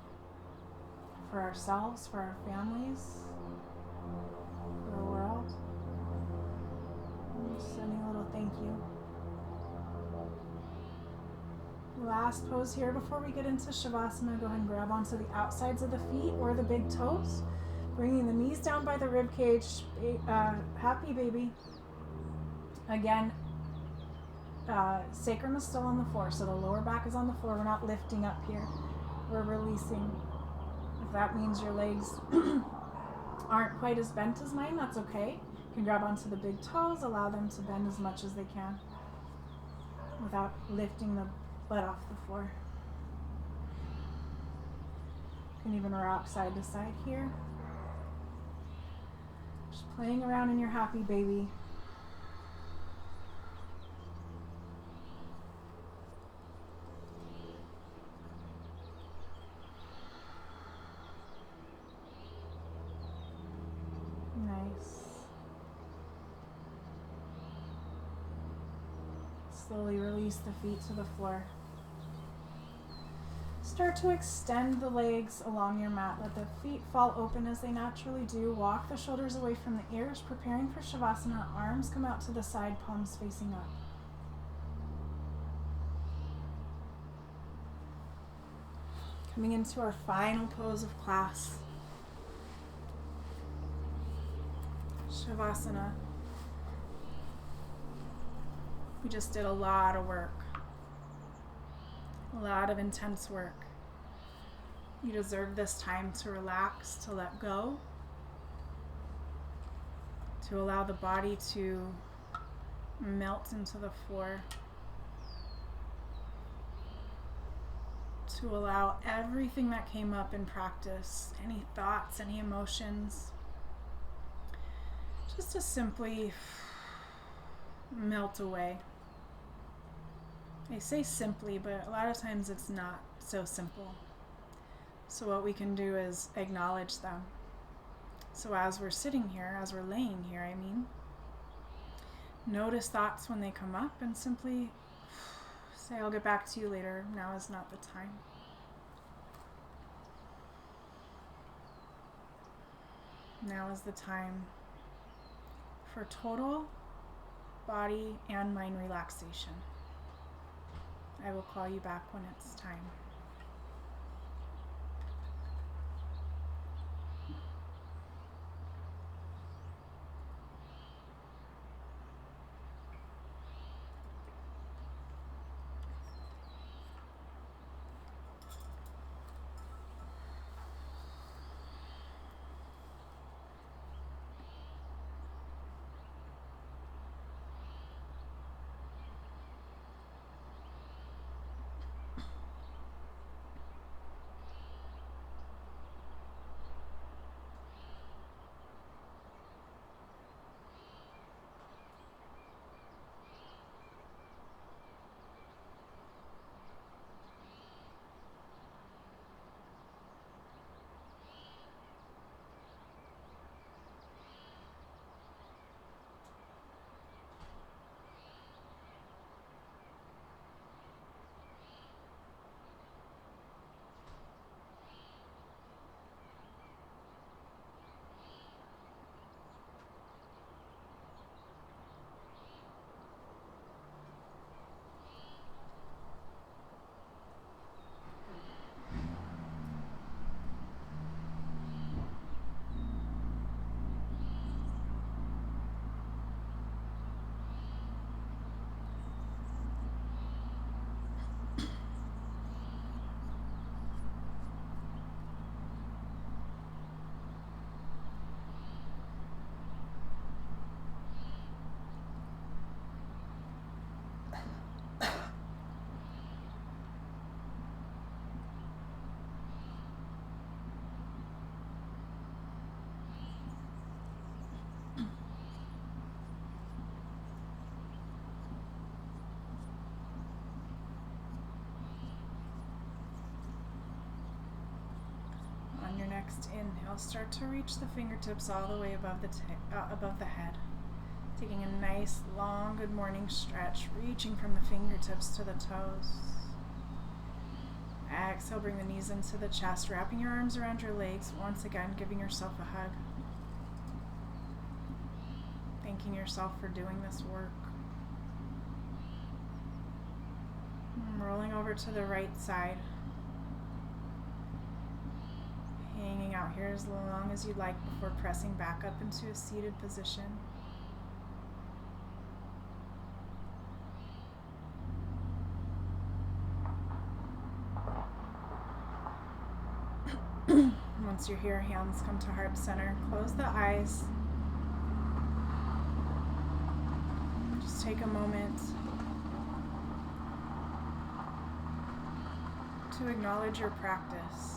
for ourselves, for our families, for the world. Sending a little thank you. Last pose here before we get into Shavasana. Go ahead and grab onto the outsides of the feet or the big toes. Bringing the knees down by the rib cage. Happy baby. Again, sacrum is still on the floor, so the lower back is on the floor. We're not lifting up here. We're releasing. If that means your legs aren't quite as bent as mine, that's okay. You can grab onto the big toes, allow them to bend as much as they can without lifting the butt off the floor. You can even rock side to side here. Just playing around in your happy baby. Nice. Slowly release the feet to the floor. Start to extend the legs along your mat. Let the feet fall open as they naturally do. Walk the shoulders away from the ears, preparing for Shavasana. Arms come out to the side, palms facing up. Coming into our final pose of class. Shavasana. We just did a lot of work. A lot of intense work. You deserve this time to relax, to let go, to allow the body to melt into the floor, to allow everything that came up in practice, any thoughts, any emotions, just to simply melt away. I say simply, but a lot of times it's not so simple. So what we can do is acknowledge them. So as we're sitting here, as we're laying here, notice thoughts when they come up and simply Say, I'll get back to you later. Now is not the time. Now is the time for total body and mind relaxation. I will call you back when it's time. On your next inhale, start to reach the fingertips all the way above the head. Taking a nice, long, good morning stretch, reaching from the fingertips to the toes. Exhale, bring the knees into the chest, wrapping your arms around your legs. Once again, giving yourself a hug. Thanking yourself for doing this work. Rolling over to the right side. Hanging out here as long as you like before pressing back up into a seated position. Once you're here, hands come to heart center. Close the eyes. Just take a moment to acknowledge your practice.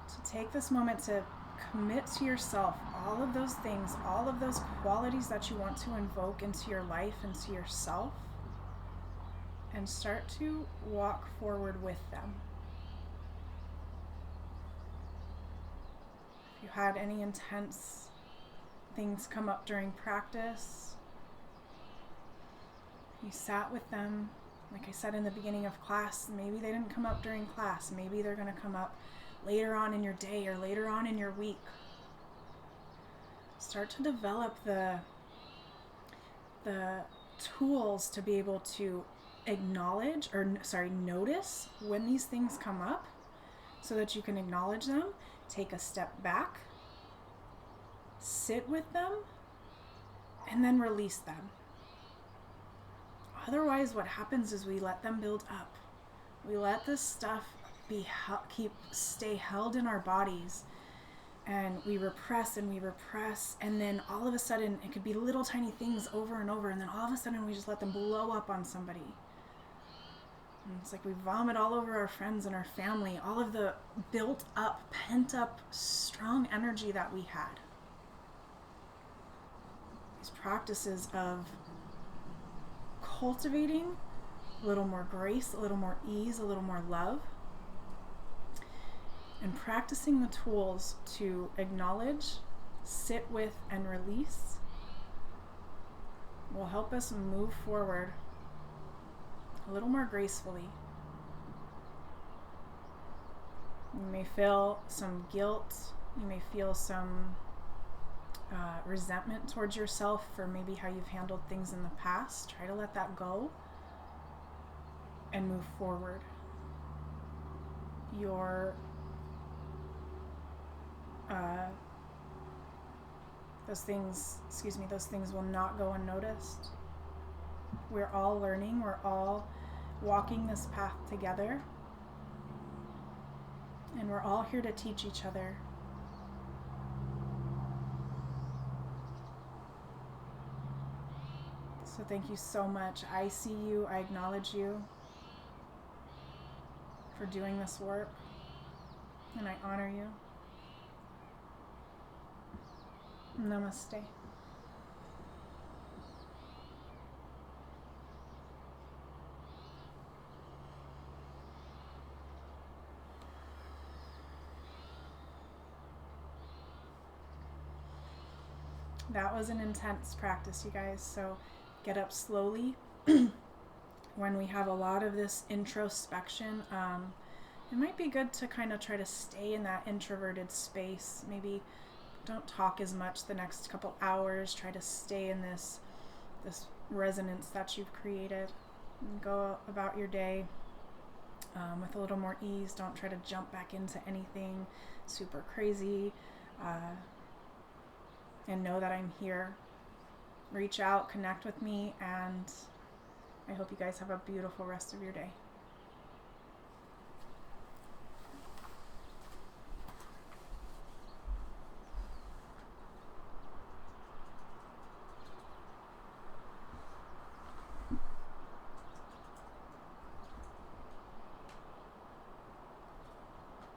To take this moment to commit to yourself all of those things, all of those qualities that you want to invoke into your life, into yourself, and start to walk forward with them. If you had any intense things come up during practice, you sat with them. Like I said in the beginning of class, maybe they didn't come up during class. Maybe they're going to come up later on in your day or later on in your week. Start to develop the tools to be able to notice when these things come up so that you can acknowledge them, take a step back, sit with them, and then release them. Otherwise, what happens is we let them build up. We let this stuff stay held in our bodies, and we repress, and then all of a sudden it could be little tiny things over and over, and then all of a sudden we just let them blow up on somebody. And it's like we vomit all over our friends and our family, all of the built up, pent up, strong energy that we had. These practices of cultivating a little more grace, a little more ease, a little more love, and practicing the tools to acknowledge, sit with, and release will help us move forward a little more gracefully. You may feel some guilt. You may feel some resentment towards yourself for maybe how you've handled things in the past. Try to let that go and move forward. Those things will not go unnoticed. We're all learning, we're all walking this path together, and we're all here to teach each other. So thank you so much. I see you, I acknowledge you for doing this work, and I honor you. Namaste. That was an intense practice, you guys, so get up slowly. When we have a lot of this introspection, it might be good to kind of try to stay in that introverted space. Maybe don't talk as much the next couple hours. Try to stay in this resonance that you've created. And go about your day with a little more ease. Don't try to jump back into anything super crazy. And know that I'm here. Reach out, connect with me, and I hope you guys have a beautiful rest of your day.